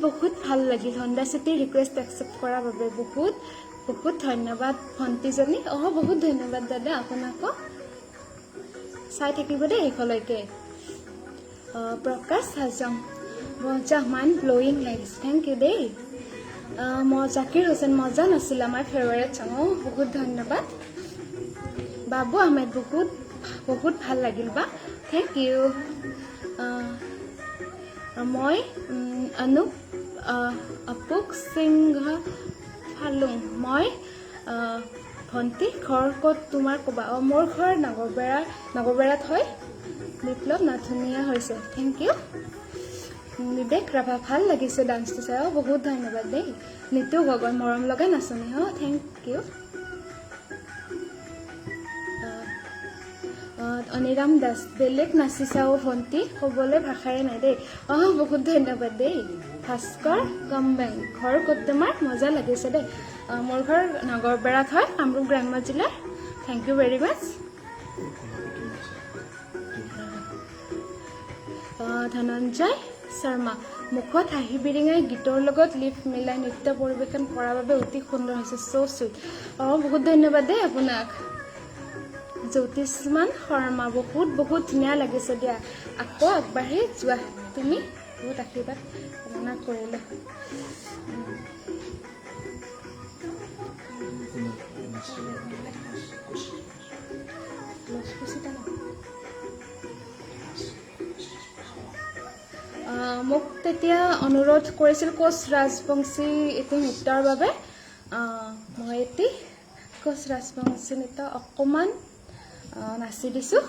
Speaker 1: বহুত ভাল লাগিল হণ্ডা চিটিৰ ৰিকুৱেষ্ট একচেপ্ট কৰাৰ বাবে বহুত ধন্যবাদ ভণ্টিজনী বহুত ধন্যবাদ দাদা আপোনাকো চাই থাকিব দেই শেষলৈকে প্ৰকাশ হাজং মজা মাইণ্ড ব্লয়িং লাগিছে থেংক ইউ দেই জাকিৰ হুছেইন মজা নাছিল আমাৰ ফেভাৰেট চং বহুত ধন্যবাদ বাবু আহমেদ বহুত ভাল লাগিল বা থেংক ইউ মই আপুক সিংহ ফালুং মই ভণ্টি ঘৰ ক'ত তোমাৰ ক'বা মোৰ ঘৰ নগৰপেৰাত হয় বিপ্লৱ নাথ ধুনীয়া হৈছে থেংক ইউ বিবেক ৰাভা ভাল লাগিছে ডান্সটো চাই বহুত ধন্যবাদ দেই নিতু গগৈ মৰম লগাই নাচনি থেংক ইউ অনিৰাম দাস বেলেগ নাচিছা ভণ্টি ক'বলৈ ভাষাৰে নাই দেই বহুত ধন্যবাদ দেই ভাস্কৰ কমবেং ঘৰ ক'ত তোমাৰ মজা লাগিছে দেই মোৰ ঘৰ নগৰপেৰাত হয় কামৰূপ গ্ৰাম্য জিলাৰ থেংক ইউ ভেৰি মাছ ধনঞ্জয় শৰ্মা মুখত হাঁহি বিৰিঙাই গীতৰ লগত লিপ মিলাই নৃত্য পৰিৱেশন কৰাৰ বাবে অতি সুন্দৰ হৈছে চ' চুইট বহুত ধন্যবাদ দেই আপোনাক জ্যোতিষমান শৰ্মা বহুত ধুনীয়া লাগিছে দিয়া আকৌ আগবাঢ়ি যোৱা তুমি বহুত আশীৰ্বাদ কামনা কৰিলে মোক তেতিয়া অনুৰোধ কৰিছিল কোচ ৰাজবংশী এটি নৃত্যৰ বাবে মই এটি কোচ ৰাজবংশী নৃত্য অকণমান নাচি দিছোঁ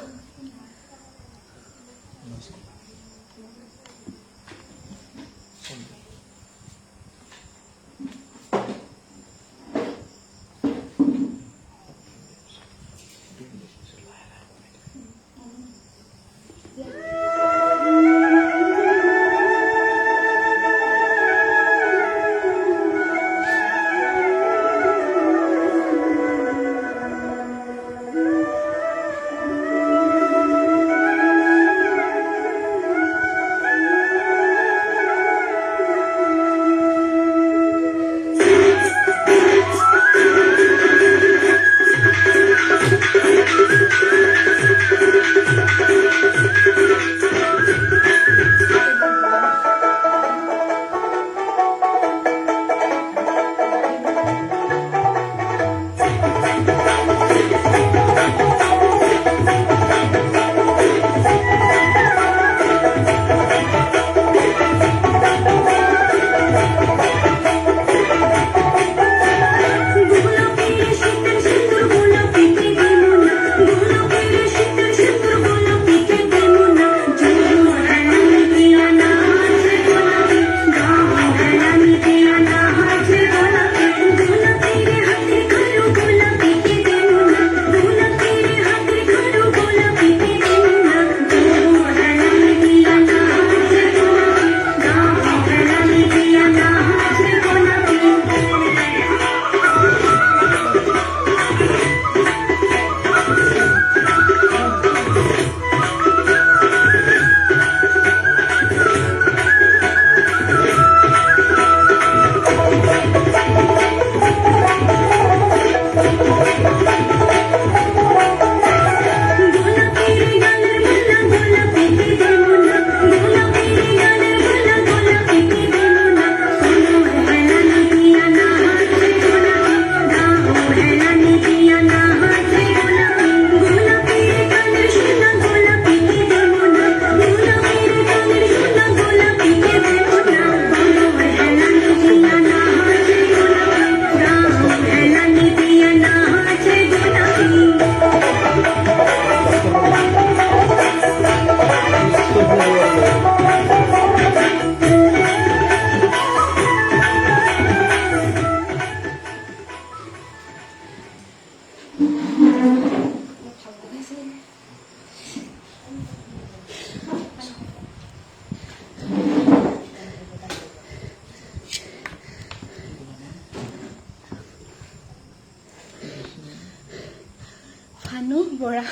Speaker 1: বৰা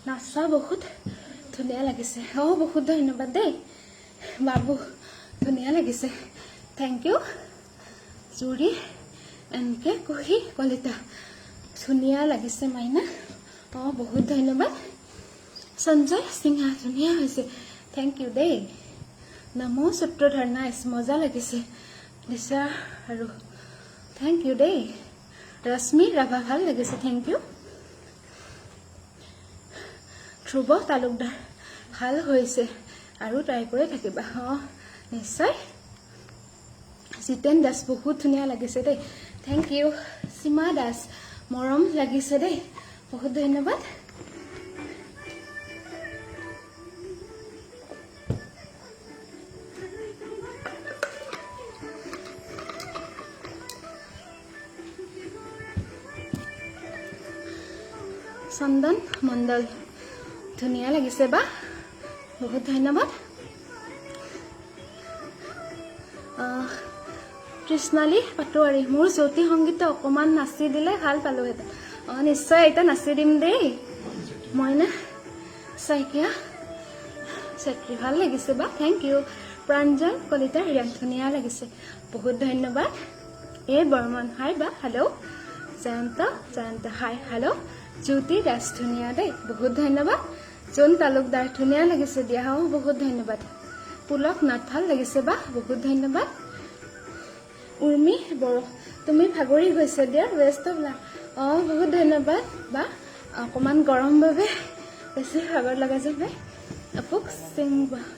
Speaker 1: নাচা বহুত ধুনীয়া লাগিছে বহুত ধন্যবাদ দেই বাবু ধুনীয়া লাগিছে থেংক ইউ জুৰি এনকে কুহি কলিতা ধুনীয়া লাগিছে মাইনা বহুত ধন্যবাদ সঞ্জয় সিংহা ধুনীয়া হৈছে থেংক ইউ দেই নমো সূত্ৰধৰ নাইচ মজা লাগিছে দিশা আৰু থেংক ইউ দেই ৰশ্মি ৰাভা ভাল লাগিছে থেংক ইউ ধ্ৰুৱ তালুকদাৰ ভাল হৈছে আৰু ট্ৰাই কৰি থাকিবা নিশ্চয় জিতেন দাস বহুত ধুনীয়া লাগিছে দেই থেংক ইউ সীমা দাস মৰম লাগিছে দেই বহুত ধন্যবাদ চন্দন মণ্ডল ধুনীয়া লাগিছে বা বহুত ধন্যবাদ কৃষ্ণালী পাটোৱাৰী মোৰ জ্যোতি সংগীত অকমান নাচি দিলে ভাল পালোহেঁতেন নিশ্চয় এতিয়া নাচি দিম দেই মইনা শইকীয়া চেত্ৰী ভাল লাগিছে বা থেংক ইউ প্ৰাঞ্জল কলিতা ৰিয়ান ধুনীয়া লাগিছে বহুত ধন্যবাদ বৰ্মন হাই বা হেল্ল' জয়ন্ত হাই হেল্ল' জ্যোতি দাস ধুনীয়া দেই বহুত ধন্যবাদ জোন তালুকদাৰ ধুনীয়া লাগিছে দিয়া বহুত ধন্যবাদ পুলক নাথ ভাল লাগিছে বা বহুত ধন্যবাদ উৰ্মি বড়ো তুমি ভাগৰি গৈছে দিয়া ৱেষ্ট অফ লাভ বহুত ধন্যবাদ বা অকণমান গৰম বাবে বেছি ভাগৰ লগা যেন হয় আপুক সিং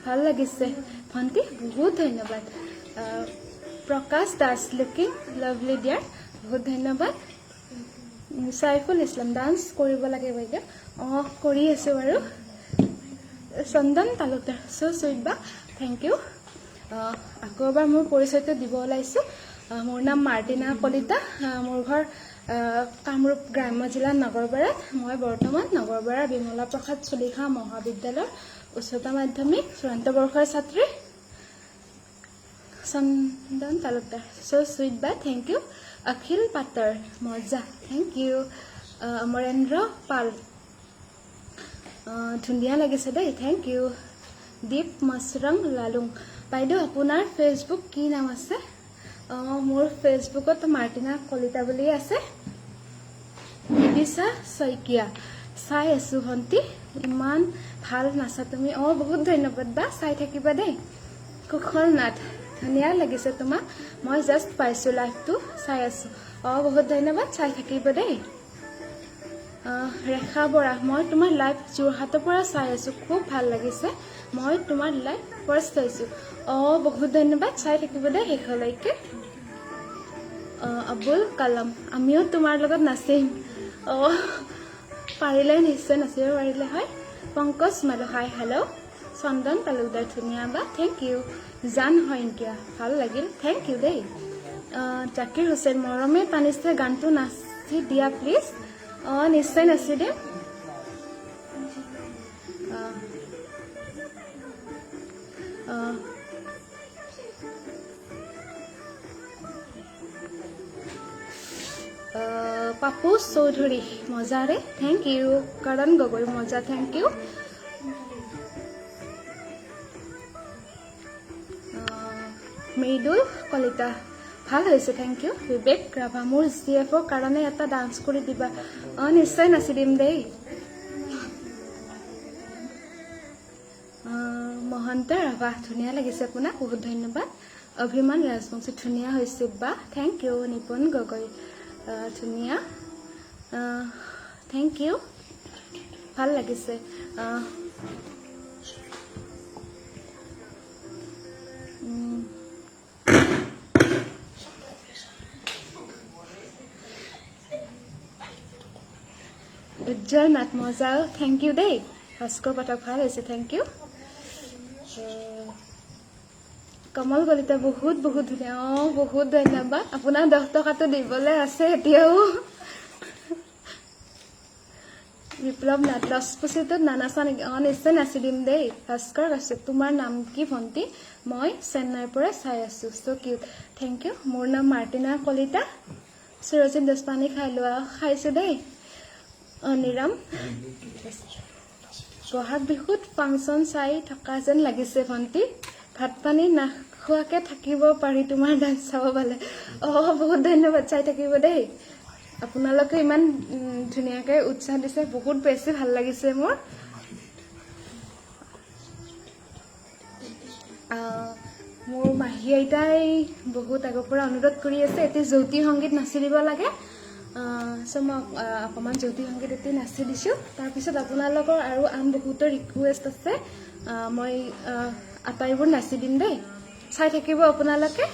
Speaker 1: ভাল লাগিছে ভণ্টি বহুত ধন্যবাদ প্ৰকাশ দাস লুকিং লাভলি দিয়াৰ বহুত ধন্যবাদ সাইফুল ইছলাম ডান্স কৰিব লাগে বাইদেউ কৰি আছো বাৰু চন্দন তালুকদাৰ চুইট বা থেংক ইউ আকৌ এবাৰ মোৰ পৰিচয়টো দিব ওলাইছোঁ মোৰ নাম মাৰ্টিনা কলিতা মোৰ ঘৰ কামৰূপ গ্ৰাম্য জিলা নগৰবেৰাত মই বৰ্তমান নগৰবেৰাৰ বিমলা প্ৰসাদ চলিহা মহাবিদ্যালয়ৰ উচ্চতৰ মাধ্যমিক চূড়ান্ত বৰ্ষৰ ছাত্ৰী চন্দন তালুকদাৰ চুইট বা থেংক ইউ অখিল পাটৰ মজা থেংক ইউ অমৰেন্দ্ৰ পাল ধুনীয়া লাগিছে দেই থেংক ইউ দীপ মছৰং লালুং বাইদেউ আপোনাৰ ফেচবুক কি নাম আছে মোৰ ফেচবুকত মাৰ্টিনা কলিতা বুলি আছে বিদিশা শইকীয়া চাই আছো ভণ্টি ইমান ভাল নাচা তুমি বহুত ধন্যবাদ বা চাই থাকিবা দেই কুশল নাথ ধুনীয়া লাগিছে তোমাক মই জাষ্ট পাইছো লাইভটো চাই আছো বহুত ধন্যবাদ চাই থাকিবা দেই ৰেখা বৰা মই তোমাৰ লাইভ যোৰহাটৰ পৰা চাই আছো খুব ভাল লাগিছে মই তোমাৰ লাইভ ফাৰ্ষ্ট চাইছো বহুত ধন্যবাদ চাই থাকিব দেই শেষলৈকে আবুল কালাম আমিও তোমাৰ লগত নাচিম পাৰিলে নিশ্চয় নাচিব পাৰিলে হয় পংকজ মালো হাই হেল্ল' চন্দন তালুকদাৰ ধুনীয়া বা থেংক ইউ জান শইকীয়া ভাল লাগিল থেংক ইউ দেই জাকিৰ হুছেইন মৰমে টানিছে গানটো নাচি দিয়া প্লিজ নিশ্চয় নাচি দিম পাপু চৌধুৰী মজাৰে থেংক ইউ কৰণ গগৈ মজা থেংক ইউ মৃদুল কলিতা ভাল হৈছে থেংক ইউ বিবেক ৰাভা মোৰ CFৰ কাৰণে এটা ডান্স কৰি দিবা নিশ্চয় নাচি দিম দেই মহন্ত ৰাভা ধুনীয়া লাগিছে আপোনাক বহুত ধন্যবাদ অভিমান ৰাজবংশী ধুনীয়া হৈছে বা থেংক ইউ নিপুণ গগৈ ধুনীয়া থেংক ইউ ভাল লাগিছে উজ্জ্বল নাথ মজা থেংক ইউ দেই ভাস্কৰ পাঠক ভাল হৈছে থেংক ইউ কমল কলিতা বহুত বহুত ধুনীয়া বহুত ধন্যবাদ আপোনাৰ 10 টকাটো দিবলৈ আছে এতিয়াও বিপ্লৱ নাথ লছপুচিটোত নানাচা নেকি নিশ্চয় নাচি দিম দেই ভাস্কৰ কাশ্যপ তোমাৰ নাম কি ভণ্টি মই চেন্নাইৰ পৰা চাই আছো চ' কিউট থেংক ইউ মোৰ নাম মাৰ্টিনা কলিতা সুৰজিত দোষপানী খাই লোৱা খাইছো দেই অনিৰাম বহাগ বিহুত ফাংচন চাই থকা যেন লাগিছে ভণ্টি ভাত পানী নাখোৱাকে থাকিব পাৰি তোমাৰ ডান্স চাব পালে বহুত ধন্যবাদ চাই থাকিব দেই আপোনালোকে ইমান ধুনীয়াকৈ উৎসাহ দিছে বহুত বেছি ভাল লাগিছে মোৰ মোৰ মাহী আইতাই বহুত আগৰ পৰা অনুৰোধ কৰি আছে এতিয়া জ্যোতি সংগীত নাচি দিব লাগে চ' মই অকণমান জ্যোতি সংগীত এতিয়া নাচি দিছোঁ তাৰপিছত আপোনালোকৰ আৰু আন বহুতো ৰিকুৱেষ্ট আছে মই আটাইবোৰ নাচি দিম দেই চাই থাকিব আপোনালোকে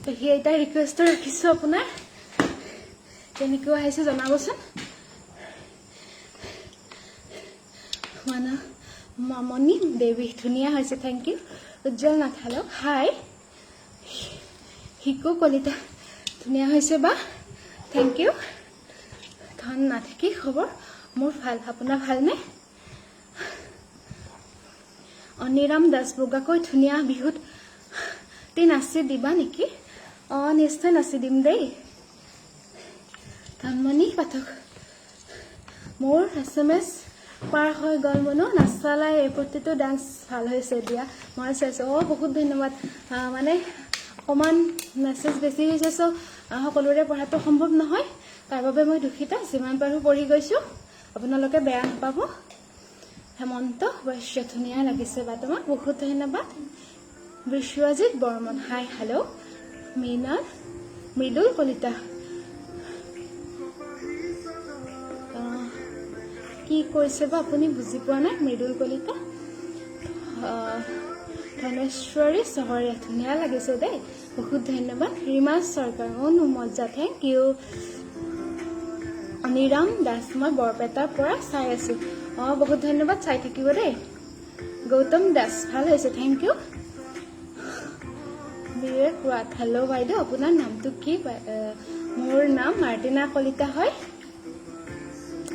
Speaker 1: পেহী আইতাৰ ৰিকুৱেষ্টটো ৰাখিছোঁ আপোনাৰ কেনেকৈ আহিছে জনাবচোন মামনি দেৱী ধুনীয়া হৈছে থেংক ইউ উজ্জ্বল নাথ হেল্ল' হাই হিকু কলিতা ধুনীয়া হৈছে বা থেংক ইউ ধন নাথ কি খবৰ মোৰ ভাল আপোনাৰ ভালনে অনিৰাম দাস বগাকৈ ধুনীয়া বিহুত নাচি দিবা নেকি নিশ্চয় নাচি দিম দেই ধনমণি পাঠক মোৰ SMS পাৰ হৈ গ'ল মনো নাচালাই এই প্ৰতিটো ডান্স ভাল হৈছে দিয়া মই চাইছোঁ বহুত ধন্যবাদ মানে অকণমান মেছেজ বেছি হৈছে চ' সকলোৰে পঢ়াটো সম্ভৱ নহয় তাৰ বাবে মই দুখিত যিমান পাৰোঁ পঢ়ি গৈছোঁ আপোনালোকে বেয়া নাপাব হেমন্ত বৈশ্য ধুনীয়া লাগিছে বা তোমাক বহুত ধন্যবাদ বিশ্বজিৎ বৰ্মন হাই হেল্ল' মীনা মৃদুল কলিতা কি কৈছে বা আপুনি বুজি পোৱা নাই মৃদুল কলিতা ধনেশ্বৰী চহৰীয়া ধুনীয়া লাগিছে দেই বহুত ধন্যবাদ ৰীমা চৰকাৰ মজ্জা থেংক ইউ অনিৰাম দাস মই বৰপেটাৰ পৰা চাই আছোঁ বহুত ধন্যবাদ চাই থাকিব দেই গৌতম দাস ভাল হৈছে থেংক ইউ বিবেক ৰাত হেল্ল' বাইদেউ আপোনাৰ নামটো কি মোৰ নাম মাৰ্টিনা কলিতা হয়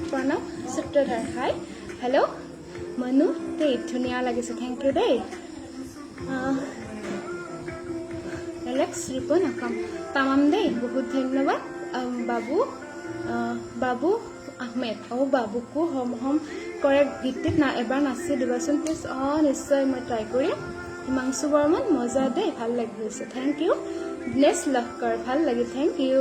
Speaker 1: প্ৰণৱ সূত্ৰধাৰ হাই হেল্ল' মনু দেই ধুনীয়া লাগিছে থেংক ইউ দেই এলেক্স ৰিপন অকাম তামাম দেই বহুত ধন্যবাদ বাবু আহমেদ বাবুকো হম হম কৰে গীতটিত এবাৰ নাচি দিবাচোন প্লিজ নিশ্চয় মই ট্ৰাই কৰিম হিমাংশু বৰ্মন মজা দেই ভাল লাগিছে থেংক ইউ দিনেশ লহকৰ ভাল লাগিল থেংক ইউ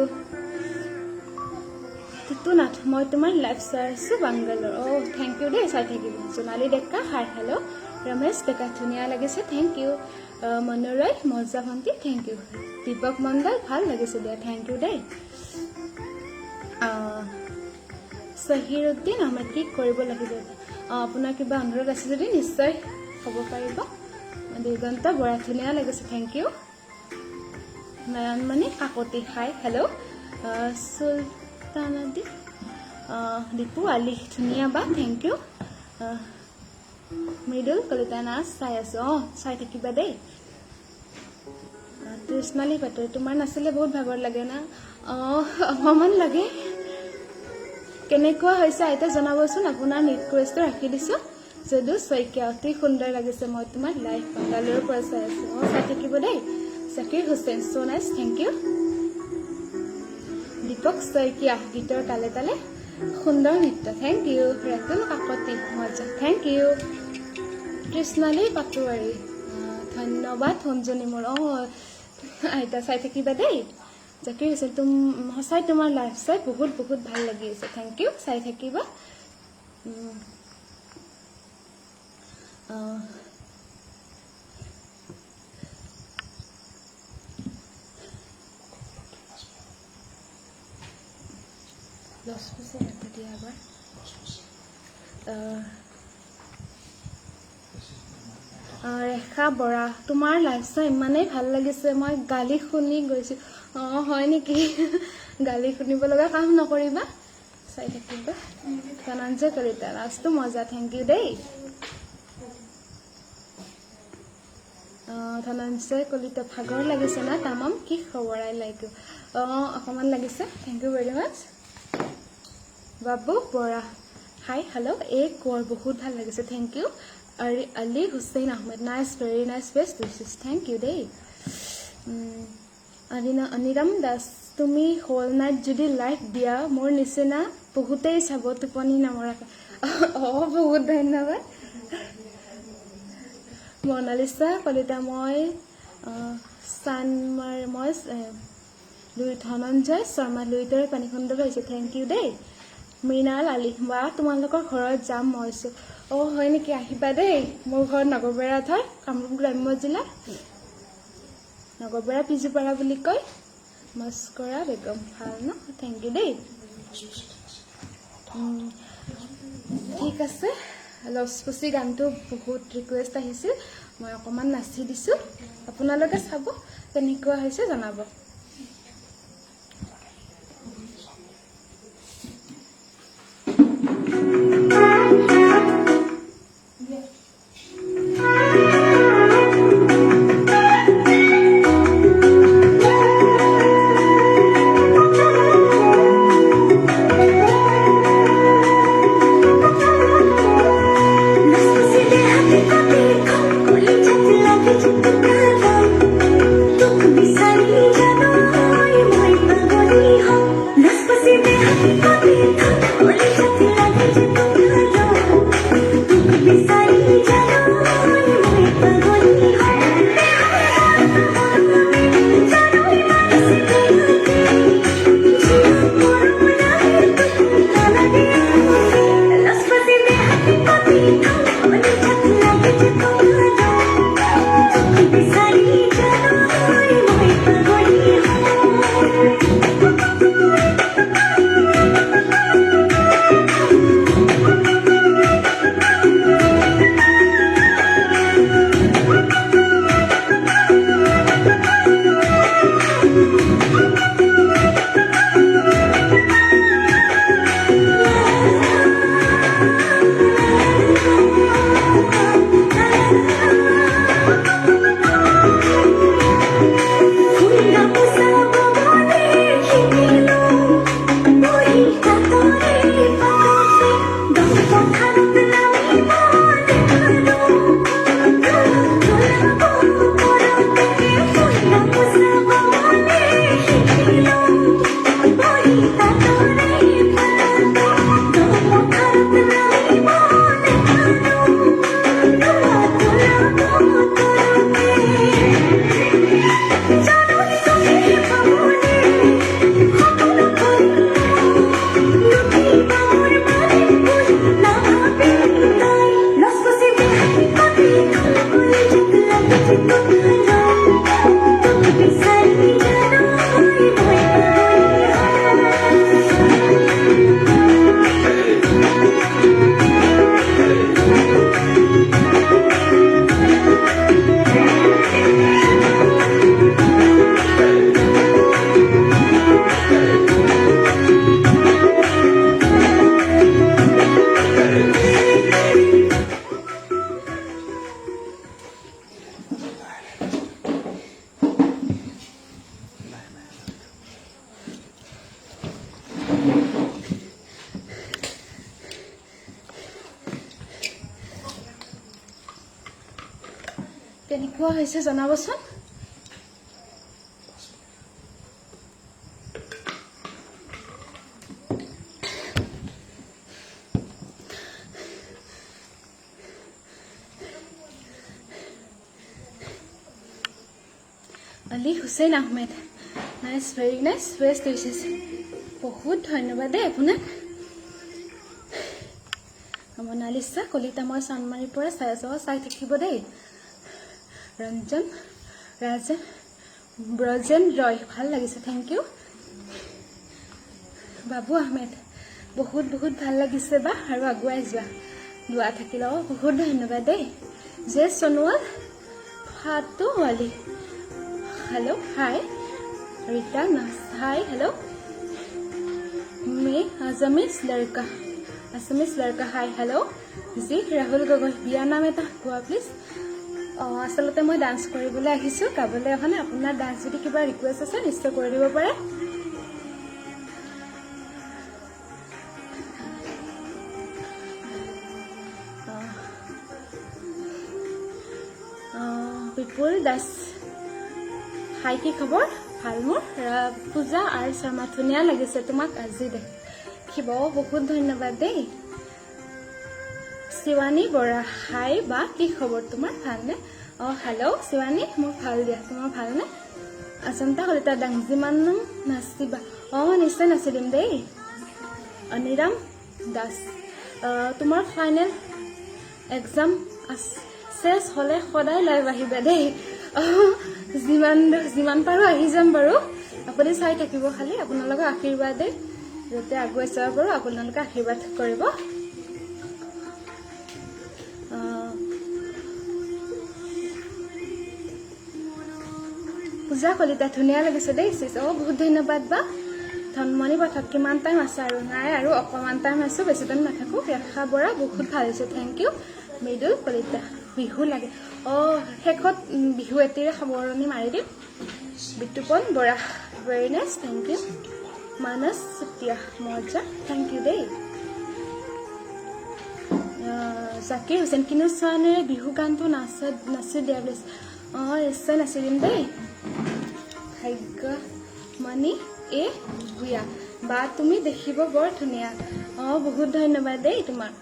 Speaker 1: টিটুনাথ মই তোমাৰ লাইভ চাই আছোঁ বাংগালোৰ থেংক ইউ দেই চাই থাকিব জোনালী ডেকা হাই হেল্ল' ৰমেশ ডেকা ধুনীয়া লাগিছে থেংক ইউ মনোৰয় মজা ভণ্টি থেংক ইউ দীপক মণ্ডল ভাল লাগিছে দিয়া থেংক ইউ দেই সহিৰুদ্দিন আমাৰ কি কৰিব লাগিব আপোনাৰ কিবা অনুৰোধ আছে যদি নিশ্চয় ক'ব পাৰিব দিগন্ত বৰা ধুনীয়া লাগিছে thank you Nayanmoni Kakati hi hello' চুলতানাদি দীপু আলি ধুনীয়া বা থেংক ইউ মৃদুল কলিতা নাচ চাই আছোঁ চাই থাকিবা দেই তৃষ্ণালী পাটৰি তোমাৰ নাচিলে বহুত ভাগৰ লাগে না অকণমান লাগে কেনেকুৱা হৈছে আইতা জনাবচোন আপোনাৰ ৰিকুৱেষ্টটো ৰাখি দিছোঁ যদিও শইকীয়া অতি সুন্দৰ লাগিছে মই তোমাৰ লাইভ বাংগালোৰৰ পৰা চাই আছোঁ চাই থাকিব দেই Zakir Hussain so' nice thank you Dipak Saikia গীতৰ তালে তালে সুন্দৰ নৃত্য থেংক ইউ ৰাতুল কাকতি মজা থেংক ইউ কৃষ্ণালী পাটোৱাৰী ধন্যবাদ সঞ্জনী মোৰ আইতা চাই থাকিবা দেই জাকিৰ হুছেইন সঁচাই তোমাৰ লাইভ চাই বহুত বহুত ভাল লাগি আছে থেংক ইউ চাই থাকিবা ৰেখা বৰা তোমাৰ লাইভ চাই ইমানেই ভাল লাগিছে মই গালি শুনি গৈছোঁ হয় নেকি গালি শুনিব লগা কাম নকৰিবা চাই থাকিবা ধনঞ্জয় কলিতা লাষ্টটো মজা থেংক ইউ দেই ধনঞ্জয় কলিতা ভাগৰ লাগিছে না তামাম কি খবৰ আই লাইক ইউ অকণমান লাগিছে thank you very much Babu Bora hi hello' কোৰ বহুত ভাল লাগিছে thank you Ali Hussain Ahmed nice very nice best wishes thank you দেই অনিৰাম দাস তুমি হোল নাইট যদি লাইভ দিয়া মোৰ নিচিনা বহুতেই চাব টোপনি নমৰাকৈ বহুত ধন্যবাদ মনালিছা কলিতা মই ধনঞ্জয় শৰ্মা লুইতৰে পানী সুন্দৰ হৈছে থেংক ইউ দেই মৃণাল আলি বা তোমালোকৰ ঘৰত যাম মইছোঁ হয় নেকি আহিবা দেই মোৰ ঘৰ নগৰবেৰাত হয় কামৰূপ গ্ৰাম্য জিলা নগৰবেৰা পিজুপাৰা বুলি কয় মস্কৰা বেগম ভাল ন থেংক ইউ দেই ঠিক আছে লচপচি গানটো বহুত ৰিকুৱেষ্ট আহিছিল মই অকণমান নাচি দিছোঁ আপোনালোকে চাব কেনেকুৱা হৈছে জনাব
Speaker 2: Bisa
Speaker 1: কেনেকুৱা হৈছে জনাবচোন Ali Hussein Ahmed. Nice, very nice. Best wishes. বহুত ধন্যবাদ দেই আপোনাক মনালিসা কলিতা মই সানমাৰীৰ পৰা চাই থাকিব দেই ৰঞ্জন ৰাজন ব্ৰজেন ৰয় ভাল লাগিছে থ্যাংক ইউ বাবু আহমেদ বহুত ভাল লাগিছে বা আৰু আগুৱাই যোৱা দোৱা থাকিল বহুত ধন্যবাদ দেই জে সোনোৱাল ফাতু वाली हेलो हाय रीता नास हाय हेलो मैं असमीज लड़का हाय हेलो जी राहुल गगৈ বিয়া নাম এটা কোৱা প্লিজ আসলতে মই ডান্স কৰিবলৈ আহিছো গাবলৈ অহা নাই আপোনাৰ ডান্স যদি কিবা ৰিকুৱেষ্ট আছে নিশ্চয় কৰি দিব পাৰে বিপুল দাস হাই কি খবৰ ভাল মোৰ পূজা আৰু শৰ্মা ধুনীয়া লাগিছে তোমাক আজি দেখিব বহুত ধন্যবাদ দেই শিৱানী বৰা হাই বা কি খবৰ তোমাৰ ভালনে হেল্ল' শিৱানী মোৰ ভাল দিয়া তোমাৰ ভালনে আচন্তা কলিতা ডাং যিমান নাচিবা নিশ্চয় নাচি দিম দেই অনিৰাম দাস তোমাৰ ফাইনেল এক্সাম শেষ হ'লে সদায় লাইভ আহিবা দেই যিমান পাৰো আহি যাম বাৰু আপুনি চাই থাকিব খালি আপোনালোকৰ আশীৰ্বাদে যাতে আগুৱাই যাব পাৰো আপোনালোকে আশীৰ্বাদ কৰিব পূজা কলিতা ধুনীয়া লাগিছে দেই বহুত ধন্যবাদ বা ধনমণি পাঠক কিমান টাইম আছে আৰু নাই আৰু অকমান টাইম আছো বেছি টাইম নাথাকো ৰেখা বৰা বহুত ভাল হৈছে থ্যাংক ইউ মৃদুল কলিতা বিহু লাগে শেষত বিহু এটিৰে সামৰণি মাৰি দিম Bitupan Bora very nice thank you Manas Chutia মজা থ্যাংক ইউ দেই জাকিৰ হুছেইন কিনো চানেৰে বিহু গানটো নাচি দিয়া প্লিজ নিশ্চয় নাচি দিম দেই ভাগ্য মানি এ বুয়া বা তুমি দেখিব বৰ ধুনীয়া বহুত ধন্যবাদ দেই তোমাৰ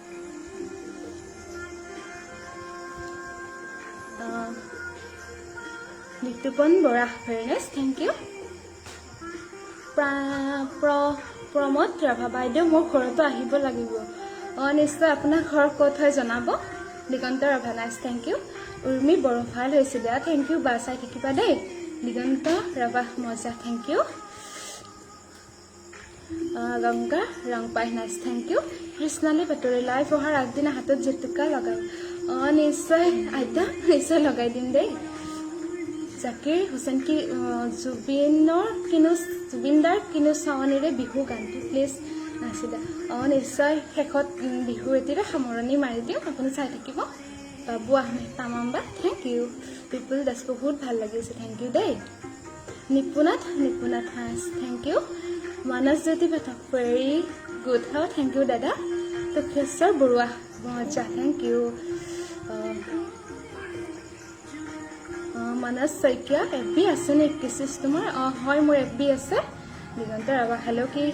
Speaker 1: Bitupan Bora very nice thank you Pramod Rabha বাইদেউ মোৰ ঘৰতো আহিব লাগিব নিশ্চয় আপোনাৰ ঘৰ ক'ত হয় জনাব Diganta Rabha nice thank you Urmi Boro ভাল হৈছে দিয়া থ্যাংক ইউ বা চাই থাকিবা দেই দিগন্ত ৰাভা মজা thank you Ganga Rongpi nice thank you Krishnali পেটৰি লাইভ অহাৰ আগদিনা হাতত জেতুকা লগাই নিশ্চয় আইতা নিশ্চয় লগাই দিম দেই জাকিৰ হুছেইন কি জুবিনদাৰ কিনো চাৱনীৰে বিহু গানটো প্লিজ নাচিবা নিশ্চয় শেষত বিহু এটিৰে সামৰণি মাৰি দিম আপুনি চাই থাকিব বাবু আহমেদ তামাম্বা থ্যাংক ইউ বিপুল দাস বহুত ভাল লাগিছে থ্যাংক ইউ দেই নিপুণাথ thank you Manas Jyoti Pathak very good thank U দাদা তোকেশ্বৰ বৰুৱা মজা thank you Manas Saikia FB আছে নে কিছিছ তোমাৰ হয় মোৰ এফবি আছে দিগন্ত ৰাভা হেল্ল' কি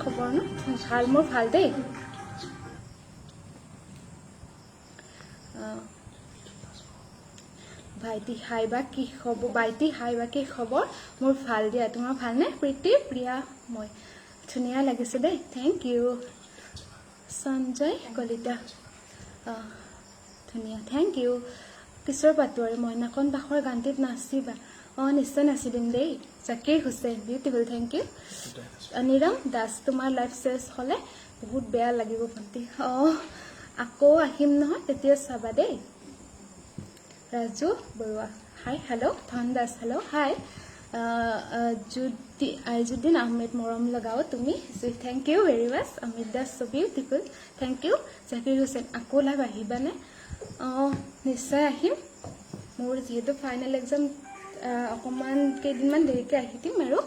Speaker 1: খবৰ ন ভাল মোৰ ভাল দেই ভাইটি হাই বা কি খবৰ মোৰ ভাল দিয়া তোমাৰ ভালনে প্ৰীতি প্ৰিয়া মই ধুনীয়া লাগিছে দেই থ্যাংক ইউ সঞ্জয় কলিতা ধুনীয়া থ্যাংক ইউ কিশোৰ পাটোৱাৰী মইনাকন বাখৰ গানটিত নাচিবা নিশ্চয় নাচি দিম দেই Zakir Hussain beautiful thank you Aniram Das তোমাৰ লাইফ চেছ হ'লে বহুত বেয়া লাগিব ভণ্টি আকৌ আহিম নহয় তেতিয়া চাবা দেই Raju Barua hi hello' Dhan Das hello' hi Aizuddin Ahmed মৰম লগাও তুমি thank you very much Amit Das so beautiful thank you Zakir Hussain আকৌ লাইভ আহিবানে নিশ্চয় আহিম মোৰ যিহেতু ফাইনেল এক্সাম অকণমান কেইদিনমান দেৰিকৈ আহি দিম আৰু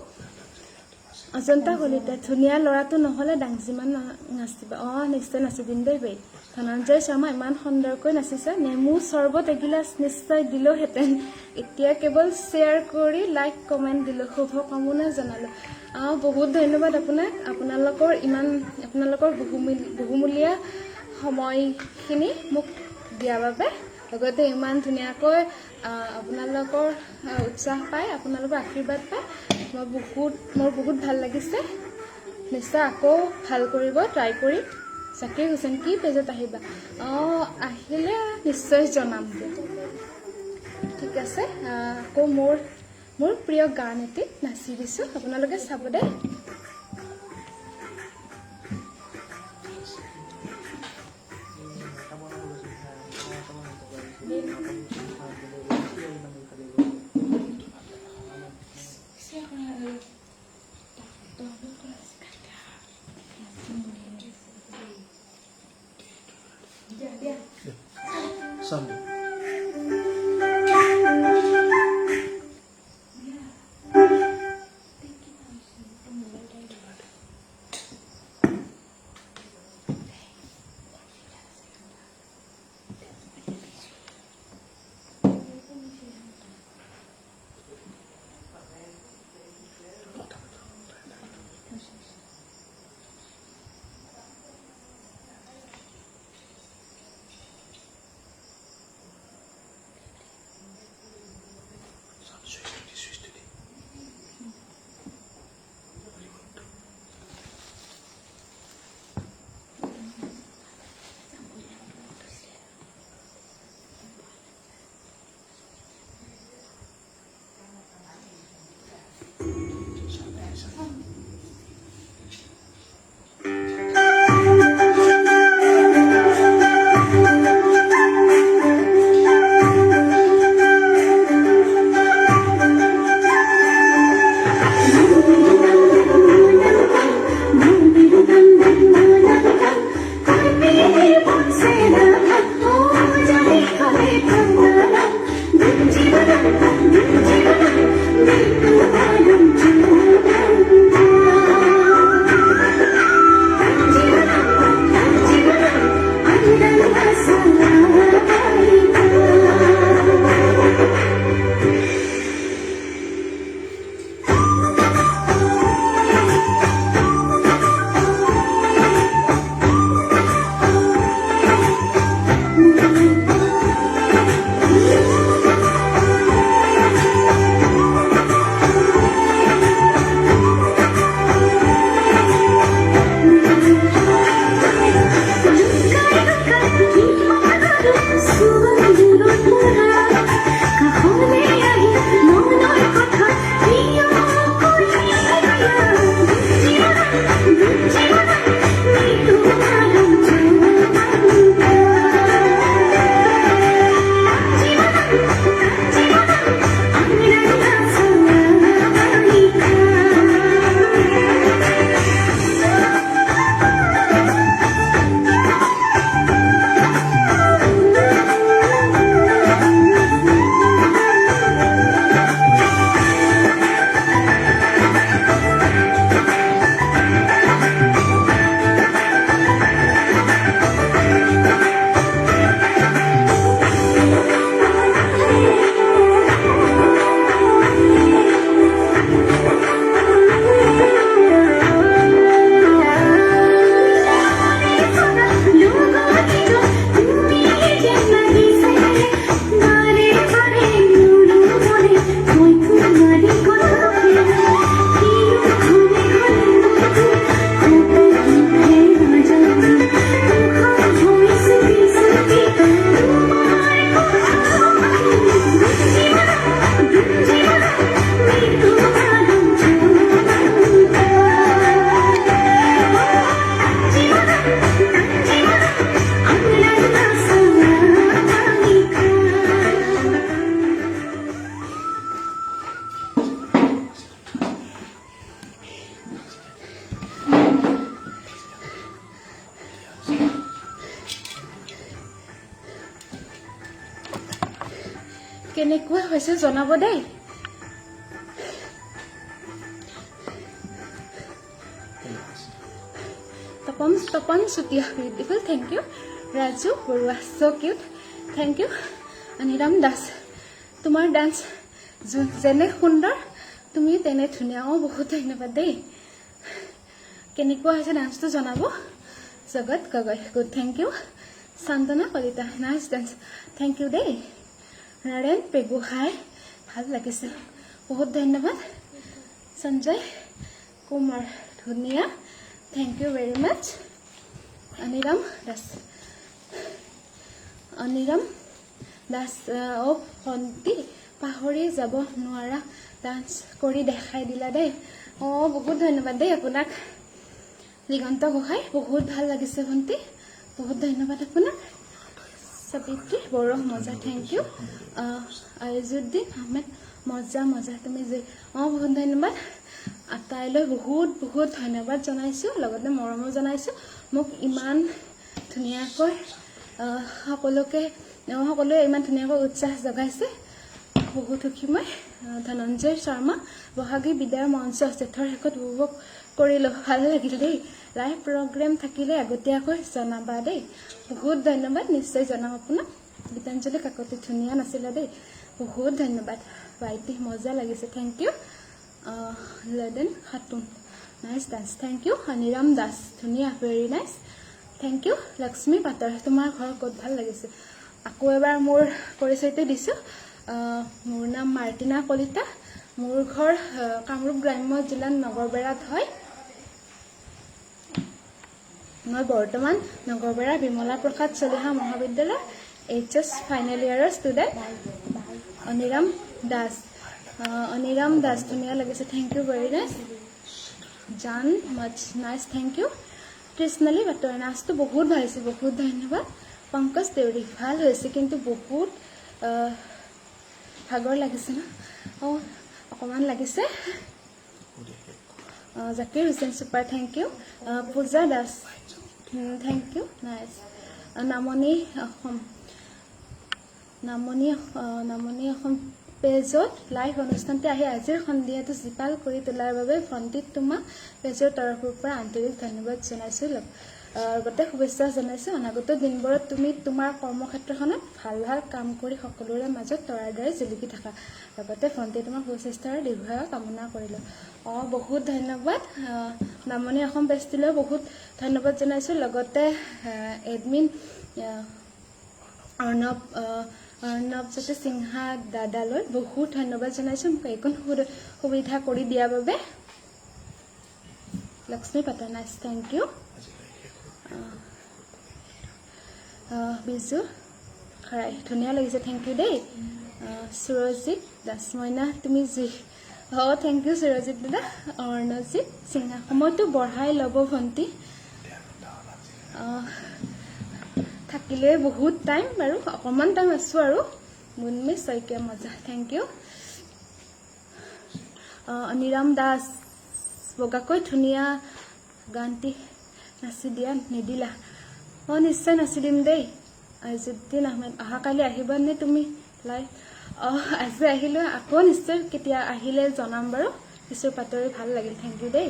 Speaker 1: অজন্তা কলিতা ধুনীয়া ল'ৰাটো নহ'লে ডাংচিমান নাচিবা নিশ্চয় নাচিবিন দেই বে ধনঞ্জয় শৰ্মা ইমান সুন্দৰকৈ নাচিছে নেমু চৰ্বত এগিলাচ নিশ্চয় দিলোহেঁতেন এতিয়া কেৱল শ্বেয়াৰ কৰি লাইক কমেণ্ট দিলোঁ শুভকামনা জনালোঁ বহুত ধন্যবাদ আপোনাক আপোনালোকৰ বহুমূলীয়া সময়খিনি মোক দিয়াৰ বাবে লগতে ইমান ধুনীয়াকৈ আপোনালোকৰ উৎসাহ পাই আপোনালোকৰ আশীৰ্বাদ পাই মোৰ বহুত ভাল লাগিছে নিশ্চয় আকৌ ভাল কৰিব ট্ৰাই কৰিম জাকিৰ হুছেইন কি পেজত আহিবা আহিলে নিশ্চয় জনাম ঠিক আছে আকৌ মোৰ প্ৰিয় গান এটি নাচি দিছোঁ আপোনালোকে চাব দেই
Speaker 2: Sunday.
Speaker 1: কেনেকুৱা হৈছে জনাব দেই Tapan Sutia beautiful thank you Raju Baruah so cute thank you Aniram Das তোমাৰ ডান্স যেনে সুন্দৰ তুমি তেনে ধুনীয়া বহুত ধন্যবাদ দেই কেনেকুৱা হৈছে ডান্সটো জনাব Jagat Gogoi good thank you Chandana Kalita nice dance thank you দেই নাৰায়ণ পেগুহাই ভাল লাগিছে বহুত ধন্যবাদ সঞ্জয় কুমাৰ ধুনীয়া থেংক ইউ ভেৰি মাছ অনিৰাম দাস ভণ্টি পাহৰি যাব নোৱাৰা ডান্স কৰি দেখাই দিলা দেই বহুত ধন্যবাদ দেই আপোনাক দিগন্ত গোহাঁই বহুত ভাল লাগিছে ভণ্টি বহুত ধন্যবাদ আপোনাক সাবিত্ৰী বড়ো মজা থেংক ইউ আইজুদ্দিন আহমেদ মজা তুমি যে বহুত ধন্যবাদ আটাইলৈ বহুত ধন্যবাদ জনাইছোঁ লগতে মৰমো জনাইছোঁ মোক ইমান ধুনীয়াকৈ সকলোৱে ইমান ধুনীয়াকৈ উৎসাহ জগাইছে বহুত সুখী মই ধনঞ্জয় শৰ্মা বহাগী বিদায়ৰ মঞ্চ জেঠৰ শেষত উপভোগ কৰিলোঁ ভাল লাগিল দেই লাইভ প্ৰগ্ৰেম থাকিলে আগতীয়াকৈ জনাবা দেই বহুত ধন্যবাদ নিশ্চয় জনাম আপোনাক গীতাঞ্জলি কাকতি ধুনীয়া নাছিলে দেই বহুত ধন্যবাদ ভাইটি মজা লাগিছে thank you Loden Khatun nice dance thank you Aniram Das ধুনীয়া very nice thank you Lakshmi পাটৰ তোমাৰ ঘৰ ক'ত ভাল লাগিছে আকৌ এবাৰ মোৰ পৰিচয়টো দিছোঁ মোৰ নাম মাৰ্টিনা কলিতা মোৰ ঘৰ কামৰূপ গ্ৰাম্য জিলাৰ নগৰবেৰাত হয় মই বৰ্তমান নগৰবেৰা বিমলা প্ৰসাদ চলিহা মহাবিদ্যালয় HS ফাইনেল ইয়াৰৰ ষ্টুডেণ্ট অনিৰাম দাস ধুনীয়া লাগিছে থেংক ইউ ভেৰি নাইচ জান মাছ নাইচ থেংক ইউ কৃষ্ণালী বাটৰ নাচটো বহুত ভাল হৈছে বহুত ধন্যবাদ পংকজ দেউৰী ভাল হৈছে কিন্তু বহুত ভাগৰ লাগিছে ন অকণমান লাগিছে Zakir Hussain super thank you Puja Das thank U nice নামনি অসম পেজত লাইভ অনুষ্ঠানতে আহি আজিৰ সন্ধিয়াটো জীপাল কৰি তোলাৰ বাবে ভণ্টিক তোমাক পেজৰ তৰফৰ পৰা আন্তৰিক ধন্যবাদ জনাইছোঁ লগতে শুভেচ্ছা জনাইছোঁ অনাগত দিনবোৰত তুমি তোমাৰ কৰ্মক্ষেত্ৰখনত ভাল কাম কৰি সকলোৰে মাজত তৰাৰ দৰে জিলিকি থাকা লগতে ভণ্টিয়ে তোমাৰ সুস্বাস্থ্যৰ দীৰ্ঘায়ু কামনা কৰিলোঁ বহুত ধন্যবাদ নামনি অসম পেজটোলৈ বহুত ধন্যবাদ জনাইছোঁ লগতে এডমিন অৰ্ণৱজ্যোতি সিংহা দাদালৈ বহুত ধন্যবাদ জনাইছোঁ মোক এইখন সুবিধা কৰি দিয়াৰ বাবে লক্ষ্মী পাটা নাইচ থেংক ইউ বিজু খাৰাই ধুনীয়া লাগিছে থেংক ইউ দেই সুৰজিত দাস মইনা তুমি যি থেংক ইউ সুৰজিত দাদা অৰ্ণজিত সিংহা সময়টো বঢ়াই ল'ব ভণ্টি থাকিলে বহুত টাইম বাৰু অকণমান টাইম আছোঁ আৰু মুনমি শইকীয়া মজা থেংক ইউ অনিৰাম দাস বগাকৈ ধুনীয়া গানটি নাচি দিয়া নিদিলা নিশ্চয় নাচি দিম দেই আইজুদ্দিন আহমেদ অহাকালি আহিবানে তুমি লাইভ আজি আহিলোঁ আকৌ নিশ্চয় কেতিয়া আহিলে জনাম বাৰু কিছু পাতৰি ভাল লাগিল থেংক ইউ দেই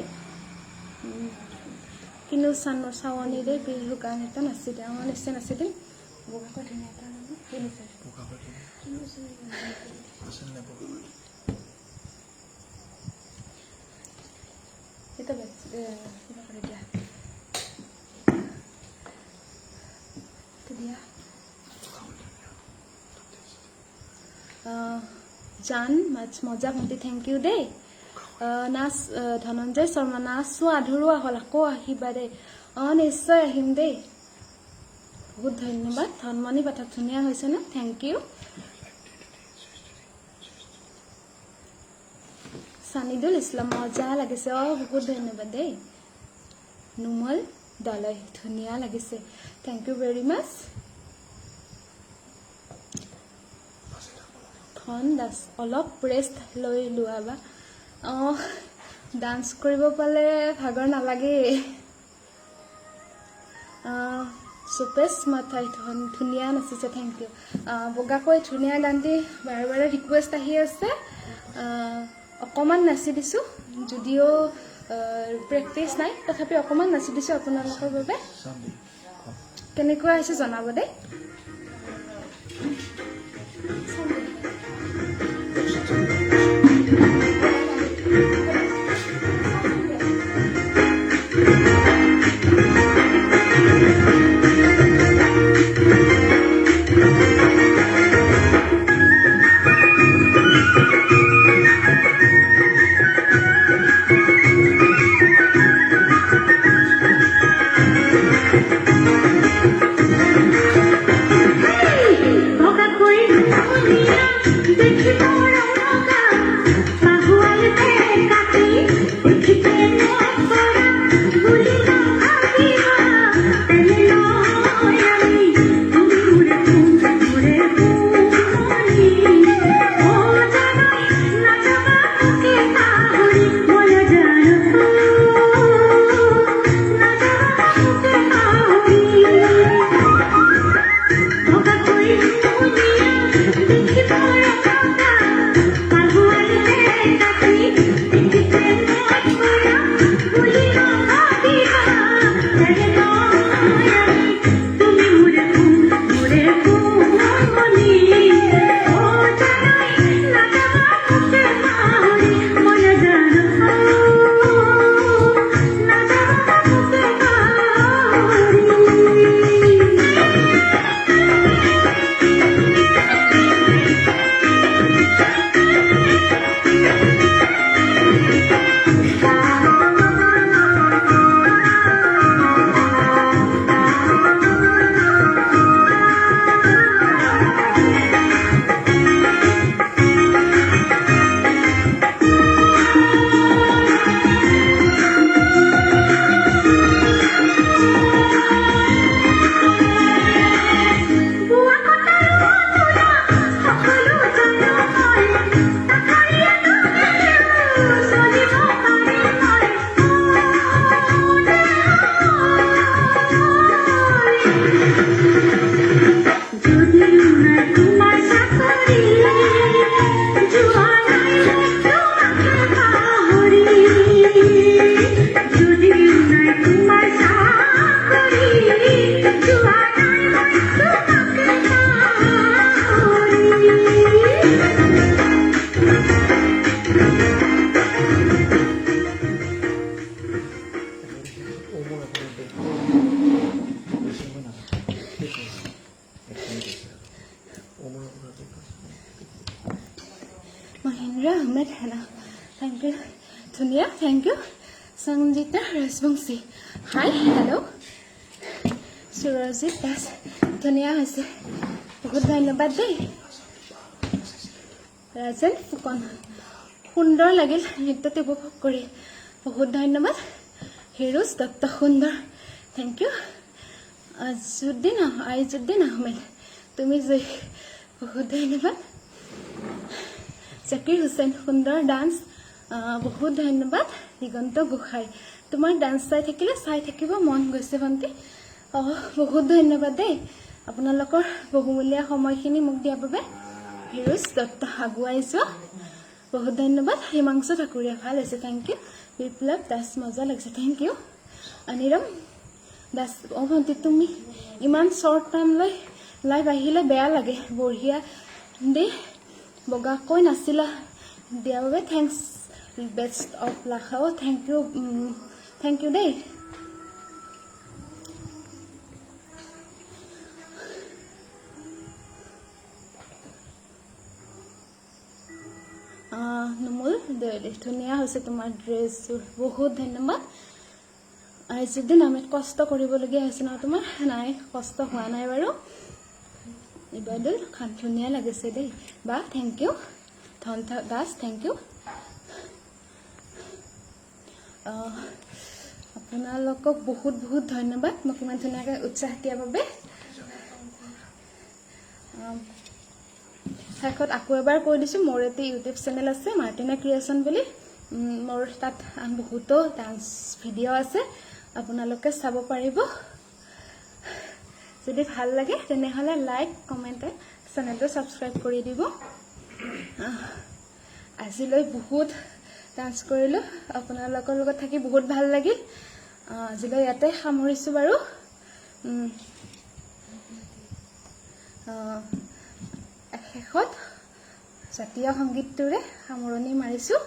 Speaker 1: কিন্তু চাৱনী দেই বিহু গান এটা নাচি দিয়া নিশ্চয় নাচি দিম বগাকৈ ধুনীয়া এটা এটা দিয়া জান মাছ মজা ভণ্টি থেংক ইউ দেই নাচ ধনঞ্জয় শৰ্মা নাচো আধৰুৱা হ'ল আকৌ আহিবা দেই নিশ্চয় আহিম দেই বহুত ধন্যবাদ ধনমণি পাঠক ধুনীয়া হৈছে ন থেংক ইউ সানিদুল ইছলাম মজা লাগিছে বহুত ধন্যবাদ দেই নুমল দলয় ধুনীয়া লাগিছে থেংক ইউ ভেৰি মাছ ধন দাস অলপ ৰেষ্ট লৈ লোৱা ডান্স কৰিব পালে ভাগৰ নালাগে সুপেশ মাথাই ধুনীয়া নাচিছে থেংক ইউ বগাকৈ ধুনীয়া গানটি বাৰে বাৰে ৰিকুৱেষ্ট আহি আছে অকণমান নাচি দিছোঁ যদিও প্ৰেক্টিচ নাই তথাপি অকণমান নাচি দিছোঁ আপোনালোকৰ বাবে কেনেকুৱা হৈছে জনাব দেই Mahendra Ahmed Hana. Thank you. Dunia, thank you. Sanjita Rasbangsi. Hi, hello. Surajit Das. Dunia has a good night about day. Rajan Fukon. Hundar Lagil, Nita Tibokori. Good night. Heroes, Dr. Hundar. Thank you. Azuddin Ahmed. To me, good night. Zakir Hussain Hundar dance বহুত ধন্যবাদ দিগন্ত গোহাই তোমাৰ ডান্স চাই থাকিলে চাই থাকিব মন গৈছে ভন্তি বহুত ধন্যবাদ দেই আপোনালোকৰ বহুমূলীয়া সময়খিনি মোক দিয়াৰ বাবে হিৰোজ দত্ত আগুৱাইছো বহুত ধন্যবাদ হিমাংশু ঠাকুৰীয়া ভাল হৈছে থ্যাংক ইউ বিপ্লৱ দাস মজা লাগিছে থ্যাংক ইউ অনিৰম দাস ভন্তি তুমি ইমান শৰ্ট টাইম লৈ লাইভ আহিলে বেয়া লাগে বঢ়িয়া দেই বগা কৈ নাছিলা দিয়াৰ বাবে thanks best of luck oh thank you day normal ধুনীয়া হৈছে তোমাৰ ড্ৰেছ বহুত ধন্যবাদ আজি দিন আমি কষ্ট কৰিবলগীয়া হৈছে না তোমাৰ নাই কষ্ট হোৱা নাই বাৰু ইবাদুল খান ধুনীয়া লাগিছে দেই বা থ্যাংক ইউ ধন্যবাদ দাস থ্যাংক ইউ আপোনালোকক বহুত বহুত ধন্যবাদ মোক ইমান ধুনীয়াকৈ উৎসাহ দিয়াৰ বাবে শেষত আকৌ এবাৰ কৈ দিছোঁ মোৰ এটা ইউটিউব চেনেল আছে মাৰ্টিনা ক্ৰিয়েশ্যন বুলি মোৰ তাত বহুতো ডান্স ভিডিঅ' আছে আপোনালোকে চাব পাৰিব যদি ভাল লাগে তেনেহ'লে লাইক কমেণ্ট চেনেলটো ছাবস্ক্ৰাইব কৰি দিব আজিলৈ বহুত ডান্স কৰিলোঁ আপোনালোকৰ লগত থাকি বহুত ভাল লাগিল আজিলৈ ইয়াতে সামৰিছোঁ বাৰু শেষত জাতীয় সংগীতটোৰে সামৰণি মাৰিছোঁ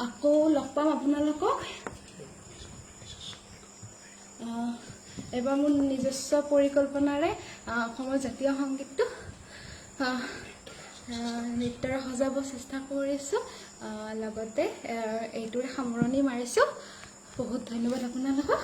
Speaker 1: আকৌ লগ পাম আপোনালোকক এবাৰ মোৰ নিজস্ব পৰিকল্পনাৰে অসমৰ জাতীয় সংগীতটো নৃত্যৰে সজাব চেষ্টা কৰিছোঁ লগতে এইটোৰে সামৰণি মাৰিছোঁ বহুত ধন্যবাদ আপোনালোকক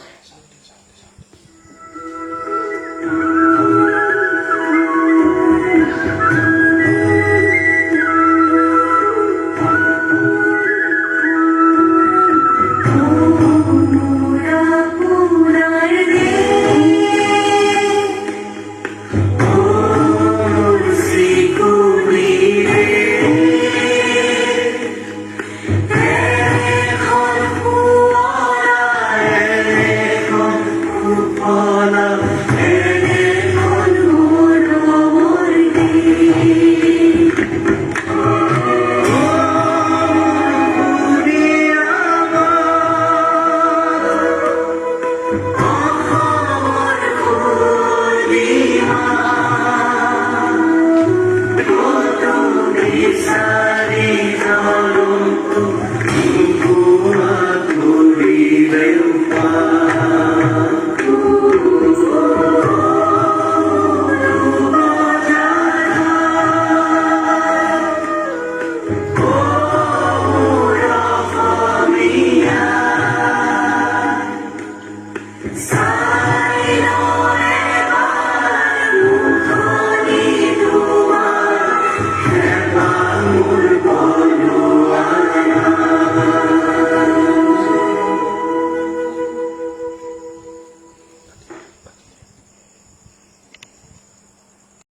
Speaker 2: Sign on.